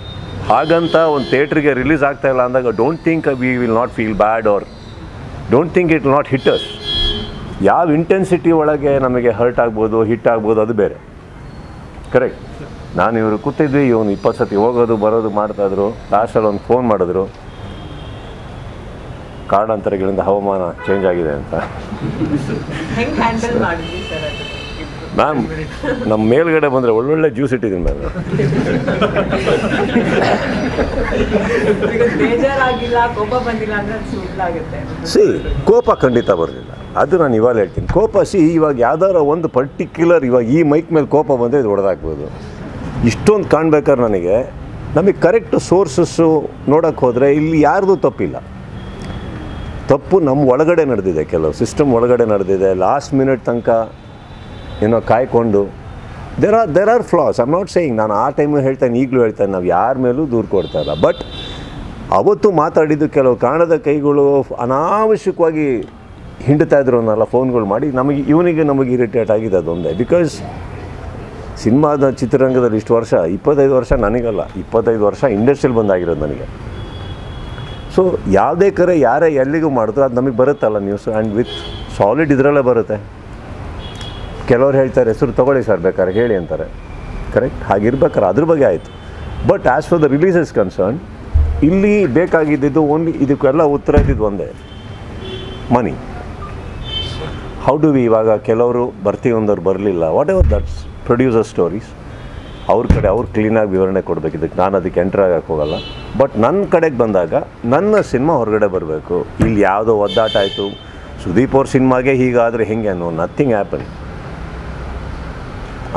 ಹಾಗಂತ ಒಂದು ಥಿಯೇಟ್ರಿಗೆ ರಿಲೀಸ್ ಆಗ್ತಾಯಿಲ್ಲ ಅಂದಾಗ don't think we will not feel bad or don't think it will not hit us. ಯಾವ ಇಂಟೆನ್ಸಿಟಿ ಒಳಗೆ ನಮಗೆ ಹರ್ಟ್ ಆಗ್ಬೋದು, ಹಿಟ್ ಆಗ್ಬೋದು, ಅದು ಬೇರೆ. ಕರೆಕ್ಟ್. ನಾನು ಇವರು ಕೂತಿದ್ವಿ, ಇವನು 20 ಸತಿ ಹೋಗೋದು ಬರೋದು ಮಾಡ್ತಾಯಿದ್ರು. ಲಾಸ್ಟಲ್ಲಿ ಒಂದು ಫೋನ್ ಮಾಡಿದ್ರು, ಕಾರಣಾಂತರಗಳಿಂದ ಹವಾಮಾನ ಚೇಂಜ್ ಆಗಿದೆ ಅಂತ. ಹೆಂಗೆ ಹ್ಯಾಂಡಲ್ ಮಾಡಿದ್ವಿ ಸರ್ ಅದು? ಮ್ಯಾಮ್, ನಮ್ಮ ಮೇಲ್ಗಡೆ ಬಂದರೆ ಒಳ್ಳೊಳ್ಳೆ ಜ್ಯೂಸ್ ಇಟ್ಟಿದ್ದೀನಿ ಮ್ಯಾಮ್. ಬೇಜಾರಾಗಿಲ್ಲ, ಕೋಪ ಬಂದಿಲ್ಲ ಅಂದರೆ ಅದು ಸುಳ್ಳಾಗುತ್ತೆ. ಸಿ, ಕೋಪ ಖಂಡಿತ ಬರಲಿಲ್ಲ, ಅದು ನಾನು ಇವಾಗ ಹೇಳ್ತೀನಿ. ಕೋಪ ಇವಾಗ ಯಾವ್ದಾರ ಒಂದು ಪರ್ಟಿಕ್ಯುಲರ್, ಇವಾಗ ಈ ಮೈಕ್ ಮೇಲೆ ಕೋಪ ಬಂದರೆ ಇದು ಹೊಡೆದಾಕ್ಬೋದು. ಇಷ್ಟೊಂದು ಕಾಣ್ಬೇಕಾದ್ರೆ ನಮಗೆ ಕರೆಕ್ಟ್ ಸೋರ್ಸಸ್ಸು ನೋಡೋಕ್ಕೆ ಹೋದರೆ ಇಲ್ಲಿ ಯಾರ್ದು ತಪ್ಪಿಲ್ಲ. ತಪ್ಪು ನಮ್ಮ ಒಳಗಡೆ ನಡೆದಿದೆ, ಕೆಲವು ಸಿಸ್ಟಮ್ ಒಳಗಡೆ ನಡೆದಿದೆ. ಲಾಸ್ಟ್ ಮಿನಿಟ್ ತನಕ ಏನೋ ಕಾಯ್ಕೊಂಡು there are flaws. I am not saying, ನಾನು ಆ ಟೈಮು ಹೇಳ್ತೇನೆ, ಈಗಲೂ ಹೇಳ್ತೇನೆ, ನಾವು ಯಾರ ಮೇಲೂ ದೂರ ಕೊಡ್ತಾ ಇಲ್ಲ. ಬಟ್ ಅವತ್ತು ಮಾತಾಡಿದ್ದು ಕೆಲವು ಕಾಣದ ಕೈಗಳು ಅನಾವಶ್ಯಕವಾಗಿ ಹಿಂಡ್ತಾ ಇದ್ರು ಅನ್ನಲ್ಲ ಫೋನ್ಗಳು ಮಾಡಿ. ನಮಗೆ ಇರಿಟೇಟ್ ಆಗಿದೆ ಅದೊಂದೇ. ಬಿಕಾಸ್ ಸಿನಿಮಾದ ಚಿತ್ರರಂಗದಲ್ಲಿ ಇಷ್ಟು ವರ್ಷ, 25 ವರ್ಷ ನನಗಲ್ಲ, 25 ವರ್ಷ ಇಂಡಸ್ಟ್ರಿಯಲ್ಲಿ ಬಂದಾಗಿರೋದು ನನಗೆ. ಸೊ ಯಾವುದೇ ಕರೆ ಯಾರೇ ಎಲ್ಲಿಗೂ ಮಾಡಿದ್ರು ಅದು ನಮಗೆ ಬರುತ್ತಲ್ಲ ನ್ಯೂಸ್, ಆ್ಯಂಡ್ ವಿತ್ ಸಾಲಿಡ್ ಇದರಲ್ಲೇ ಬರುತ್ತೆ. ಕೆಲವ್ರು ಹೇಳ್ತಾರೆ ಹೆಸರು ತೊಗೊಳ್ಳಿ ಸರ್ ಬೇಕಾದ್ರೆ ಹೇಳಿ ಅಂತಾರೆ. ಕರೆಕ್ಟ್. ಹಾಗಿರ್ಬೇಕಾದ್ರೆ ಅದ್ರ ಬಗ್ಗೆ ಆಯಿತು. But as for the release is concern, ಇಲ್ಲಿ ಬೇಕಾಗಿದ್ದು ಓನ್ಲಿ ಇದಕ್ಕೆಲ್ಲ ಉತ್ತರ ಇದ್ದಿದ್ದು ಒಂದೇ, ಮನಿ. ಹೌ ಡು ವಿ ಇವಾಗ ಕೆಲವರು ಬರ್ತೀವಿ ಒಂದವ್ರು ಬರಲಿಲ್ಲ, what ever that's producer stories. ಅವ್ರ ಕಡೆ ಅವ್ರು ಕ್ಲೀನಾಗಿ ವಿವರಣೆ ಕೊಡಬೇಕು. ಇದಕ್ಕೆ ನಾನು ಅದಕ್ಕೆ ಎಂಟ್ರ್ ಆಗೋಕ್ಕೆ ಹೋಗಲ್ಲ. ಬಟ್ ನನ್ನ ಕಡೆಗೆ ಬಂದಾಗ ನನ್ನ ಸಿನಿಮಾ ಹೊರಗಡೆ ಬರಬೇಕು. ಇಲ್ಲಿ ಯಾವುದೋ ಒದ್ದಾಟ ಆಯಿತು, ಸುದೀಪ್ ಅವ್ರ ಸಿನಿಮಾಗೆ ಹೀಗಾದರೆ ಹೆಂಗೆ ಅನ್ನೋ ನಥಿಂಗ್ ಹ್ಯಾಪನ್.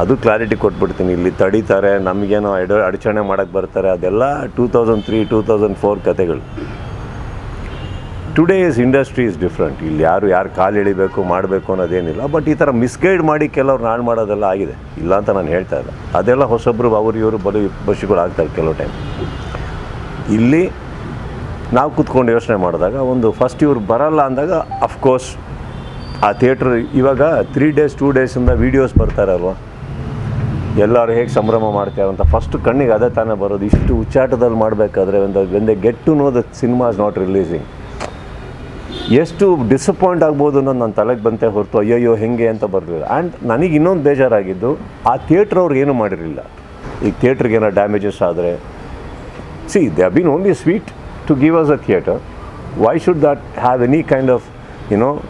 ಅದು ಕ್ಲಾರಿಟಿ ಕೊಟ್ಬಿಡ್ತೀನಿ. ಇಲ್ಲಿ ತಡೀತಾರೆ, ನಮಗೇನೋ ಅಡಚಣೆ ಮಾಡೋಕ್ಕೆ ಬರ್ತಾರೆ, ಅದೆಲ್ಲ 2003, 2004 ಕತೆಗಳು. Today's industry is different. ಇಲ್ಲಿ ಯಾರು ಕಾಲು ಎಳಿಬೇಕು ಮಾಡಬೇಕು ಅನ್ನೋದೇನಿಲ್ಲ. ಬಟ್ ಈ ಥರ ಮಿಸ್ಗೈಡ್ ಮಾಡಿ ಕೆಲವ್ರು ನಾಳು ಮಾಡೋದೆಲ್ಲ ಆಗಿದೆ, ಇಲ್ಲ ಅಂತ ನಾನು ಹೇಳ್ತಾ ಇಲ್ಲ. ಅದೆಲ್ಲ ಹೊಸೊಬ್ಬರು ಇವರು ಬಸ್ಸುಗಳಾಗ್ತಾರೆ ಕೆಲವು ಟೈಮ್. ಇಲ್ಲಿ ನಾವು ಕೂತ್ಕೊಂಡು ಯೋಚನೆ ಮಾಡಿದಾಗ ಒಂದು ಫಸ್ಟ್ ಇವ್ರು ಬರಲ್ಲ ಅಂದಾಗ ಅಫ್ಕೋರ್ಸ್ ಆ ಥಿಯೇಟ್ರ್ ಇವಾಗ 3 days 2 days ವೀಡಿಯೋಸ್ ಬರ್ತಾರಲ್ವ, ಎಲ್ಲರೂ ಹೇಗೆ ಸಂಭ್ರಮ ಮಾಡ್ತಾರೆ ಅಂತ ಫಸ್ಟ್ ಕಣ್ಣಿಗೆ ಅದೇ ತಾನೇ ಬರೋದು. ಇಷ್ಟು ಉಚ್ಚಾಟದಲ್ಲಿ ಮಾಡಬೇಕಾದ್ರೆ when they get to know the cinema is not releasing, ಎಷ್ಟು ಡಿಸಪಾಯಿಂಟ್ ಆಗ್ಬೋದು ಅನ್ನೋದು ನನ್ನ ತಲೆಗೆ ಬಂತೆ ಹೊರತು ಅಯ್ಯಯ್ಯೋ ಹೆಂಗೆ ಅಂತ ಬರಲಿಲ್ಲ. ಆ್ಯಂಡ್ ನನಗೆ ಇನ್ನೊಂದು ಬೇಜಾರಾಗಿದ್ದು, ಆ ಥಿಯೇಟ್ರ್ ಅವ್ರು ಏನೂ ಮಾಡಿರಲಿಲ್ಲ. ಈಗ ಥಿಯೇಟ್ರಿಗೆ ಏನೋ ಡ್ಯಾಮೇಜಸ್ ಆದರೆ see they have been only sweet to give us a theatre. Why should that have any kind of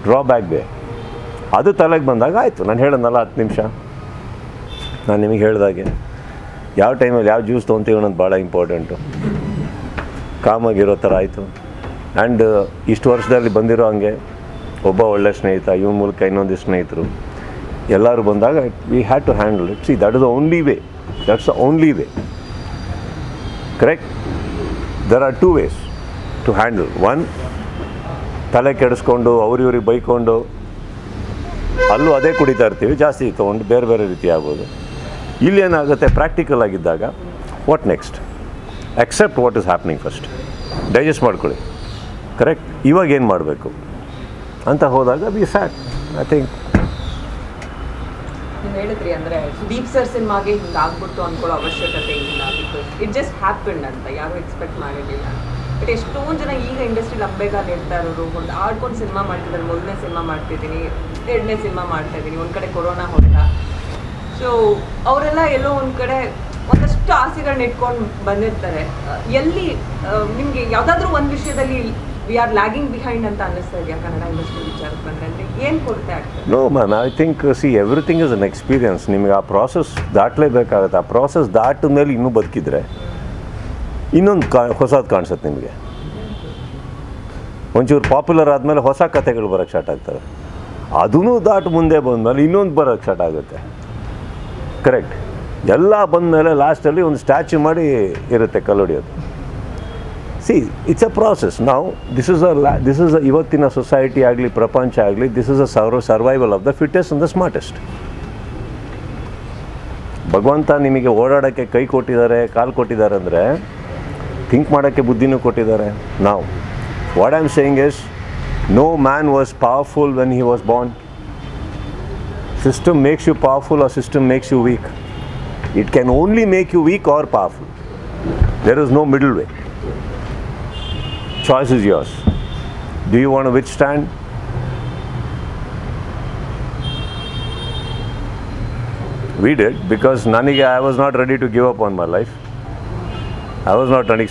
drawback they? ಅದು ತಲೆಗೆ ಬಂದಾಗ ಆಯಿತು. ನಾನು ಹೇಳೋದಲ್ಲ 10 ನಿಮಿಷ ನಾನು ನಿಮಗೆ ಹೇಳ್ದಾಗೆ ಯಾವ ಟೈಮಲ್ಲಿ ಯಾವ ಜ್ಯೂಸ್ ತೊಗೊತೀವಿ ಅನ್ನೋದು ಭಾಳ ಇಂಪಾರ್ಟೆಂಟು. ಕಾಮಾಗಿರೋ ಥರ ಆಯಿತು. ಆ್ಯಂಡ್ ಇಷ್ಟು ವರ್ಷದಲ್ಲಿ ಬಂದಿರೋ ಹಂಗೆ ಒಬ್ಬ ಒಳ್ಳೆ ಸ್ನೇಹಿತ, ಇವನ ಮೂಲಕ ಇನ್ನೊಂದಿಷ್ಟು ಸ್ನೇಹಿತರು ಎಲ್ಲರೂ ಬಂದಾಗ we had to handle it. See that is the only way, that's the only way. Correct? There are 2 ways to handle. One, ತಲೆ ಕೆಡಿಸ್ಕೊಂಡು ಇವ್ರಿಗೆ ಬೈಕೊಂಡು ಅಲ್ಲೂ ಅದೇ ಕುಡಿತಾ ಇರ್ತೀವಿ, ಜಾಸ್ತಿ ತೊಗೊಂಡು ಬೇರೆ ಬೇರೆ ರೀತಿ ಆಗ್ಬೋದು. ಇಲ್ಲಿ ಏನಾಗುತ್ತೆ, ಪ್ರಾಕ್ಟಿಕಲ್ ಆಗಿದ್ದಾಗ what next? Accept what is happening first, digest ಮಾಡ್ಕೊಳ್ಳಿ. ಕರೆಕ್ಟ್? ಇವಾಗ ಏನು ಮಾಡಬೇಕು ಅಂತ ಹೋದಾಗ ವಿ ಸ್ಯಾಟ್. ಐ ಥಿಂಕ್ ನೀವು ಹೇಳಿದ್ರಿ ಅಂದರೆ ಸುದೀಪ್ ಸರ್ ಸಿನಿಮಾಗೆ ಹಿಂಗೆ ಆಗ್ಬಿಡ್ತು ಅಂದ್ಕೊಳ್ಳೋ ಅವಶ್ಯಕತೆ ಇಲ್ಲ, ಬಿಕಾಸ್ ಇಟ್ ಜಸ್ಟ್ ಹ್ಯಾಪನ್ ಅಂತ ಯಾರೂ ಎಕ್ಸ್ಪೆಕ್ಟ್ ಮಾಡಿರಲಿಲ್ಲ. ಬಟ್ ಎಷ್ಟೊಂದು ಜನ ಈಗ ಇಂಡಸ್ಟ್ರಿಲಿ ಅಂಬೇಗ ಹೇಳ್ತಾ ಇರೋರು, ಒಂದು ಆಡ್ಕೊಂಡು ಸಿನಿಮಾ ಮಾಡ್ತಿದ್ದಾರೆ, 1ನೇ ಸಿನಿಮಾ ಮಾಡ್ತಿದ್ದೀನಿ, 2ನೇ ಸಿನಿಮಾ ಮಾಡ್ತಾಯಿದ್ದೀನಿ, ಒಂದು ಕಡೆ ಕೊರೋನಾ ಹೊರಟ. ಸೊ ಅವರೆಲ್ಲ ಎಲ್ಲೋ ಒಂದು ಕಡೆ ಒಂದಷ್ಟು ಆಸೆಗಳನ್ನ ಇಟ್ಕೊಂಡು ಬಂದಿರ್ತಾರೆ. ಎಲ್ಲಿ ನಿಮಗೆ ಯಾವುದಾದ್ರೂ ಒಂದು ವಿಷಯದಲ್ಲಿ ವಿ ಆರ್ ಲ್ಯಾಗಿಂಗ್ ಬಿಹೈಂಡ್ ಅಂತ ಅನ್ನಿಸ್ತಾ ಇದೆಯಾ ಕನ್ನಡ ಇಂಡಸ್ಟ್ರಿ ವಿಚಾರಕ್ಕೆ ಬಂದರೆ? ಏನು ಕೊರತೆ ಆಗ್ತದೆ? No ma'am, I think everything is an experience. ನಿಮಗೆ ಆ ಪ್ರಾಸೆಸ್ ದಾಟಲೇಬೇಕಾಗುತ್ತೆ. ಆ ಪ್ರಾಸೆಸ್ ದಾಟಿದ ಮೇಲೆ ಇನ್ನೂ ಬದುಕಿದ್ರೆ ಇನ್ನೊಂದು ಹೊಸದು ಕಾಣಿಸುತ್ತೆ ನಿಮಗೆ. ಒಂಚೂರು ಪಾಪ್ಯುಲರ್ ಆದಮೇಲೆ ಹೊಸ ಕಥೆಗಳು ಬರೋಕ್ಕೆ ಸ್ಟಾರ್ಟ್ ಆಗ್ತವೆ. ಅದೂ ದಾಟು ಮುಂದೆ ಬಂದಮೇಲೆ ಇನ್ನೊಂದು ಬರೋಕ್ಕೆ ಸ್ಟಾರ್ಟ್ ಆಗುತ್ತೆ. ಕರೆಕ್ಟ್? ಎಲ್ಲ ಬಂದಮೇಲೆ ಲಾಸ್ಟಲ್ಲಿ ಒಂದು ಸ್ಟ್ಯಾಚ್ಯೂ ಮಾಡಿ ಇರುತ್ತೆ ಕಲ್ಲೊಡಿಯೋದು. See it's a process. ನಾವು ದಿಸ್ ಇಸ್ ಇವತ್ತಿನ ಸೊಸೈಟಿ ಆಗಲಿ ಪ್ರಪಂಚ ಆಗಲಿ, this is a survival of the fittest and the smartest. ಭಗವಂತ ನಿಮಗೆ ಓಡಾಡೋಕ್ಕೆ ಕೈ ಕೊಟ್ಟಿದ್ದಾರೆ, ಕಾಲು ಕೊಟ್ಟಿದ್ದಾರೆ ಅಂದರೆ ಥಿಂಕ್ ಮಾಡೋಕ್ಕೆ ಬುದ್ಧಿನೂ ಕೊಟ್ಟಿದ್ದಾರೆ. ನಾವು what I am saying is, no man was powerful when he was born. System makes you powerful or system makes you weak. It can only make you weak or powerful. There is no middle way. Choice is yours. Do you want to withstand? We did, because I was not ready to give up on my life. I was not ready.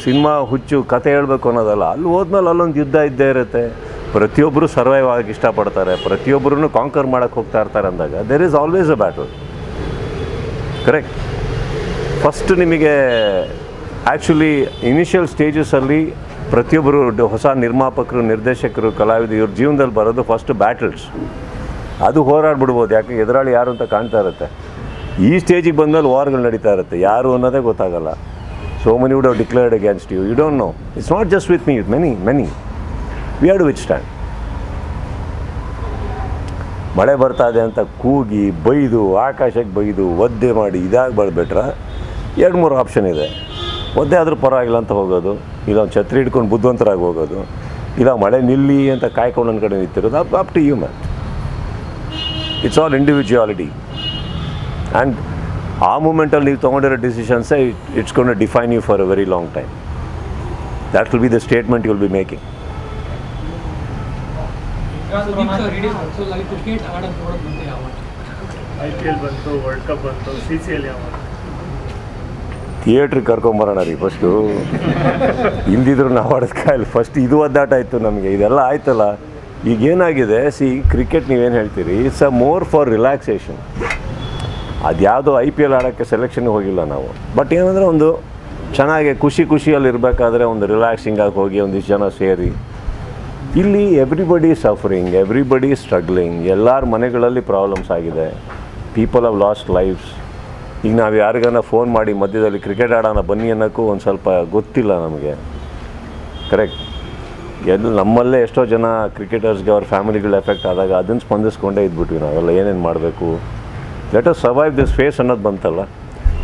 Cinema ಹುಚ್ಚು ಕತೆ ಹೇಳಬೇಕು ಅನ್ನೋದಲ್ಲ. ಅಲ್ಲಿ ಹೋದ್ಮೇಲೆ ಅಲ್ಲೊಂದು ಯುದ್ಧ ಇದ್ದೇ ಇರುತ್ತೆ. ಪ್ರತಿಯೊಬ್ಬರು ಸರ್ವೈವ್ ಆಗಿ ಇಷ್ಟಪಡ್ತಾರೆ, ಪ್ರತಿಯೊಬ್ಬರೂ ಕಾಂಕರ್ ಮಾಡೋಕ್ಕೆ ಹೋಗ್ತಾ ಇರ್ತಾರೆ ಅಂದಾಗ there is always a battle. Correct? First ನಿಮಗೆ ಆ್ಯಕ್ಚುಲಿ ಇನಿಷಿಯಲ್ ಸ್ಟೇಜಸಲ್ಲಿ ಪ್ರತಿಯೊಬ್ಬರು ಹೊಸ ನಿರ್ಮಾಪಕರು, ನಿರ್ದೇಶಕರು, ಕಲಾವಿದರು ಇವ್ರ ಜೀವನದಲ್ಲಿ ಬರೋದು ಫಸ್ಟ್ ಬ್ಯಾಟಲ್ಸ್. ಅದು ಹೋರಾಡ್ಬಿಡ್ಬೋದು, ಯಾಕೆ ಎದುರಾಳಿ ಯಾರು ಅಂತ ಕಾಣ್ತಾ ಇರುತ್ತೆ. ಈ ಸ್ಟೇಜಿಗೆ ಬಂದಮೇಲೆ ವಾರ್ಗಳು ನಡೀತಾ ಇರುತ್ತೆ, ಯಾರು ಅನ್ನೋದೇ ಗೊತ್ತಾಗಲ್ಲ. So many would have declared against you, you don't know. It's not just with me, many we have to withstand. ಮಳೆ ಬರ್ತಾ ಇದೆ ಅಂತ ಕೂಗಿ ಬೈದು ಆಕಾಶಕ್ಕೆ ಬೈದು ಒದ್ದೆ ಮಾಡಿ ಇದಾಗಿ ಬಳ್ಬಿಟ್ರೆ 2-3 ಆಪ್ಷನ್ ಇದೆ. ಒದ್ದೆ ಆದರೂ ಪರವಾಗಿಲ್ಲ ಅಂತ ಹೋಗೋದು, ಇಲ್ಲ ಒಂದು ಛತ್ರಿ ಹಿಡ್ಕೊಂಡು ಬುದ್ಧಿವಂತರಾಗಿ ಹೋಗೋದು, ಇಲ್ಲ ಮಳೆ ನಿಲ್ಲಿ ಅಂತ ಕಾಯ್ಕೊಂಡು ಒಂದು ಕಡೆ ನಿಂತಿರೋದು. Up to you man. It's all individuality. And ಆ ಮೂಮೆಂಟಲ್ಲಿ ನೀವು ತೊಗೊಂಡಿರೋ ಡಿಸಿಷನ್ಸೇ it's gonna define you for a very long time. That will be the statement you will be making. IPL ಬಂತು, ವರ್ಲ್ಡ್ ಕಪ್ ಬಂತು, CCL ಯಾವಾಗ? ಥಿಯೇಟ್ರಿಗೆ ಕರ್ಕೊಂಬರೋಣ ರೀ ಫಸ್ಟು. ಇಲ್ದಿದ್ರು ನಾವು ಆಡೋದಕ್ಕಾಗಲ್ಲ. ಫಸ್ಟ್ ಇದು ಒದ್ದಾಟಾಯಿತು ನಮಗೆ, ಇದೆಲ್ಲ ಆಯ್ತಲ್ಲ. ಈಗೇನಾಗಿದೆ, ಕ್ರಿಕೆಟ್ ನೀವೇನು ಹೇಳ್ತೀರಿ, it's a more for relaxation. ಅದು ಯಾವುದೋ IPL ಆಡೋಕ್ಕೆ ಸೆಲೆಕ್ಷನ್ಗೆ ಹೋಗಿಲ್ಲ ನಾವು. ಬಟ್ ಏನಂದರೆ ಒಂದು ಚೆನ್ನಾಗಿ ಖುಷಿಯಲ್ಲಿ ಇರಬೇಕಾದ್ರೆ ಒಂದು ರಿಲ್ಯಾಕ್ಸಿಂಗಾಗಿ ಹೋಗಿ ಒಂದಿಷ್ಟು ಜನ ಸೇರಿ ಇಲ್ಲಿ ಎವ್ರಿಬಡಿ ಸಫರಿಂಗ್, ಎವ್ರಿಬಡಿ ಸ್ಟ್ರಗ್ಲಿಂಗ್, ಎಲ್ಲರ ಮನೆಗಳಲ್ಲಿ ಪ್ರಾಬ್ಲಮ್ಸ್ ಆಗಿದೆ. People have lost lives. ಈಗ ನಾವು ಯಾರಿಗಾನ ಫೋನ್ ಮಾಡಿ ಮಧ್ಯದಲ್ಲಿ ಕ್ರಿಕೆಟ್ ಆಡೋಣ ಬನ್ನಿ ಅನ್ನೋಕ್ಕೂ ಒಂದು ಸ್ವಲ್ಪ ಗೊತ್ತಿಲ್ಲ ನಮಗೆ. ಕರೆಕ್ಟ್. ನಮ್ಮಲ್ಲೇ ಎಷ್ಟೋ ಜನ ಕ್ರಿಕೆಟರ್ಸ್ಗೆ ಅವ್ರ ಫ್ಯಾಮಿಲಿಗಳು ಎಫೆಕ್ಟ್ ಆದಾಗ ಅದನ್ನು ಸ್ಪಂದಿಸ್ಕೊಂಡೇ ಇದ್ಬಿಟ್ವಿ ನಾವೆಲ್ಲ. ಏನೇನು ಮಾಡಬೇಕು, let us survive this phase ಅನ್ನೋದು ಬಂತಲ್ಲ.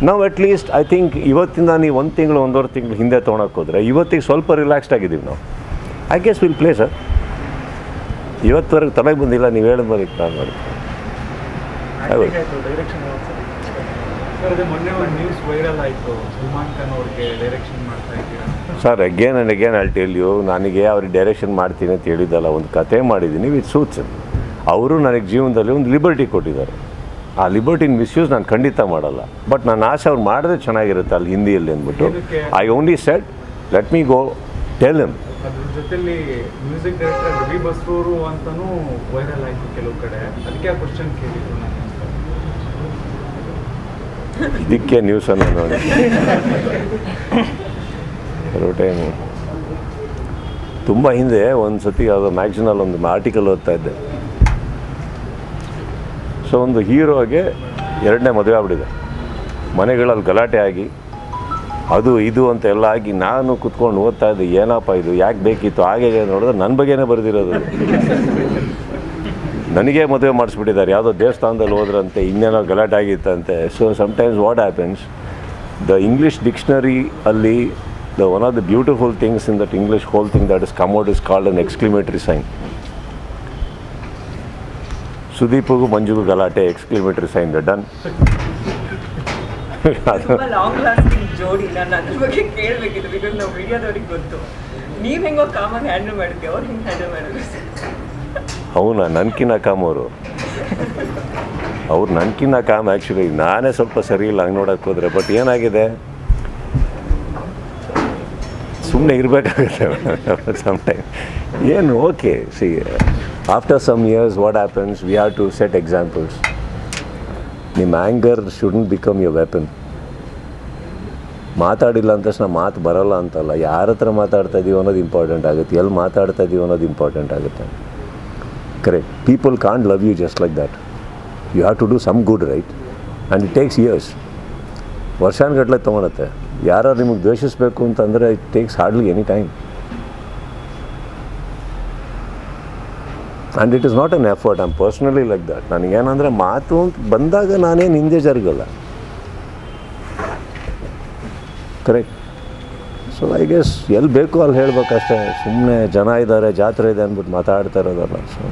ನಾವು ಅಟ್ಲೀಸ್ಟ್ ಐ ಥಿಂಕ್ ಇವತ್ತಿಂದ ನೀವು 1 ತಿಂಗಳು 1.5 ತಿಂಗಳು ಹಿಂದೆ ತೊಗೊಳಕ್ಕೆ ಹೋದರೆ ಇವತ್ತಿಗೆ ಸ್ವಲ್ಪ ರಿಲ್ಯಾಕ್ಸ್ಡ್ ಆಗಿದ್ದೀವಿ ನಾವು. I guess will play sir. ಇವತ್ತುವರೆಗೆ ತಲೆಗೆ ಬಂದಿಲ್ಲ, ನೀವು ಹೇಳಿದ ಮೇಲೆ ಪ್ಲಾನ್ ಮಾಡಿ. ಡೈರೆಕ್ಷನ್ ಸರ್ ಅದೇ ಮೊನ್ನೆ ಒಂದು ನ್ಯೂಸ್ ವೈರಲ್ ಆಯಿತು, ಸಲ್ಮಾನ್ ಖಾನ್ ಅವ್ರಿಗೆ ಡೈರೆಕ್ಷನ್ ಮಾಡ್ತಾ ಇದ್ದೀರಾ sir. Again and again I tell you, ನನಗೆ ಅವ್ರಿಗೆ ಡೈರೆಕ್ಷನ್ ಮಾಡ್ತೀನಿ ಅಂತ ಹೇಳಿದ್ದಲ್ಲ, ಒಂದು ಕತೆ ಮಾಡಿದ್ದೀನಿ ವಿತ್ ಸೂಟ್ಸ್. ಅವರು ನನಗೆ ಜೀವನದಲ್ಲಿ ಒಂದು ಲಿಬರ್ಟಿ ಕೊಟ್ಟಿದ್ದಾರೆ. ಆ ಲಿಬರ್ಟಿನ ಮಿಸ್ಯೂಸ್ ನಾನು ಖಂಡಿತ ಮಾಡಲ್ಲ. ಬಟ್ ನನ್ನ ಆಸೆ ಅವ್ರು ಮಾಡಿದ್ರೆ ಚೆನ್ನಾಗಿರುತ್ತೆ ಅಲ್ಲಿ ಹಿಂದಿಯಲ್ಲಿ ಅಂದ್ಬಿಟ್ಟು I only shed let me go tell him. ಅದ್ರ ಜೊತೆಲಿ ಮ್ಯೂಸಿಕ್ ಡೈರೆಕ್ಟರ್ ರವಿ ಬಸ್ರೂರು ಅಂತಲೂ ವೈರಲ್ ಆಯಿತು ಕೆಲವು ಕಡೆ, ಅದಕ್ಕೆ ಆ ಕ್ವಶನ್ ಕೇಳಿದ್ರು ನಾನು. ಇದಕ್ಕೆ ನ್ಯೂಸನ್ನು ನೋಡಿ ಕೆಲವು ಟೈಮು ತುಂಬ ಹಿಂದೆ ಒಂದು ಸತಿ ಯಾವುದೋ ಮ್ಯಾಗ್ಝಿನಲ್ಲಿ ಒಂದು ಆರ್ಟಿಕಲ್ ಓದ್ತಾ ಇದ್ದೆ. ಸೊ ಒಂದು ಹೀರೋಗೆ 2ನೇ ಮದುವೆ ಆಗ್ಬಿಟ್ಟಿದೆ. ಮನೆಗಳಲ್ಲಿ ಗಲಾಟೆ ಆಗಿ ಅದು ಇದು ಅಂತ ಎಲ್ಲ ಆಗಿ ನಾನು ಕೂತ್ಕೊಂಡು ಓದ್ತಾ ಇದ್ದೆ, ಏನಪ್ಪ ಇದು ಯಾಕೆ ಬೇಕಿತ್ತು ಹಾಗೆ ನೋಡಿದ್ರೆ ನನ್ನ ಬಗ್ಗೆನೇ ಬರೆದಿರೋದು. ನನಗೆ ಮದುವೆ ಮಾಡಿಸ್ಬಿಟ್ಟಿದ್ದಾರೆ, ಯಾವುದೋ ದೇವಸ್ಥಾನದಲ್ಲಿ ಹೋದ್ರಂತೆ, ಇನ್ನೇನೋ ಗಲಾಟೆ ಆಗಿತ್ತಂತೆ. So sometimes what happens, the English dictionary ಅಲ್ಲಿ one of the beautiful things in that English whole thing that is come out is called an exclamatory sign. ಸುದೀಪ್ಗೂ ಮಂಜುಗೂ ಗಲಾಟೆ, ಎಕ್ಸ್ಕ್ಲಿಮೇಟರಿ ಸೈನ್, ದ ಡನ್. ತುಂಬಾ ಲಾಂಗ್ ಲಾಸ್ಟಿಂಗ್ ಜೋಡಿ. ನಾನು ಅದ್ರ ಬಗ್ಗೆ ಕೇಳಬೇಕಿತ್ತು, because ನಾವು ವಿಡಿಯೋದವ್ರಿಗೆ ಗೊತ್ತು. ನೀವು ಹೆಂಗೋ ಕಾಮಾಗಿ ಹ್ಯಾಂಡಲ್ ಮಾಡಿದ್ವಿ, ಅವ್ರು ಹಿಂಗೆ ಹ್ಯಾಂಡಲ್ ಮಾಡಿದ್ವಿ. ಅವನ ನನ್ಕಿನ್ನ ಕಾಮ್ ಅವ್ರು ನನ್ಕಿನ್ನ ಕಾಮ್. ಆ್ಯಕ್ಚುಲಿ ನಾನೇ ಸ್ವಲ್ಪ ಸರಿ ಇಲ್ಲ ಹಂಗೆ ನೋಡೋಕ್ಕೆ ಹೋದರೆ. ಬಟ್ ಏನಾಗಿದೆ, ಸುಮ್ಮನೆ ಇರಬೇಕಾಗುತ್ತೆ ಸಮ್ಟೈಮ್. ಏನು okay, see after some years what happens, we have to set examples. ನಿಮ್ಮ anger shouldn't become your weapon. ಮಾತಾಡಿಲ್ಲ ಅಂದ ತಕ್ಷಣ ಮಾತು ಬರೋಲ್ಲ ಅಂತಲ್ಲ, ಯಾರ ಹತ್ರ ಮಾತಾಡ್ತಾ ಇದ್ದೀವಿ ಅನ್ನೋದು ಇಂಪಾರ್ಟೆಂಟ್ ಆಗುತ್ತೆ, ಎಲ್ಲಿ ಮಾತಾಡ್ತಾ ಇದ್ದೀವಿ ಅನ್ನೋದು ಇಂಪಾರ್ಟೆಂಟ್ ಆಗುತ್ತೆ. Correct. People can't love you just like that. You have to do some good, right? And it takes years. ವರ್ಷಾನುಗಟ್ಟಲೆ ತೊಗೊಳುತ್ತೆ. ಯಾರು ನಿಮಗೆ ದ್ವೇಷಿಸಬೇಕು ಅಂತಂದರೆ it takes hardly any time. And it is not an effort. I am personally like that. ನನಗೇನಂದರೆ ಮಾತು ಅಂತ ಬಂದಾಗ ನಾನೇನು ಹಿಂದೆ ಜರುಗಲ್ಲ. ಕರೆಕ್ಟ್. ಸೊ ಐ ಗೆಸ್ ಎಲ್ಲಿ ಬೇಕೋ ಅಲ್ಲಿ ಹೇಳ್ಬೇಕಷ್ಟೇ. ಸುಮ್ಮನೆ ಜನ ಇದ್ದಾರೆ, ಜಾತ್ರೆ ಇದೆ ಅಂದ್ಬಿಟ್ಟು ಮಾತಾಡ್ತಾ ಇರೋದಲ್ಲ. ಸೊ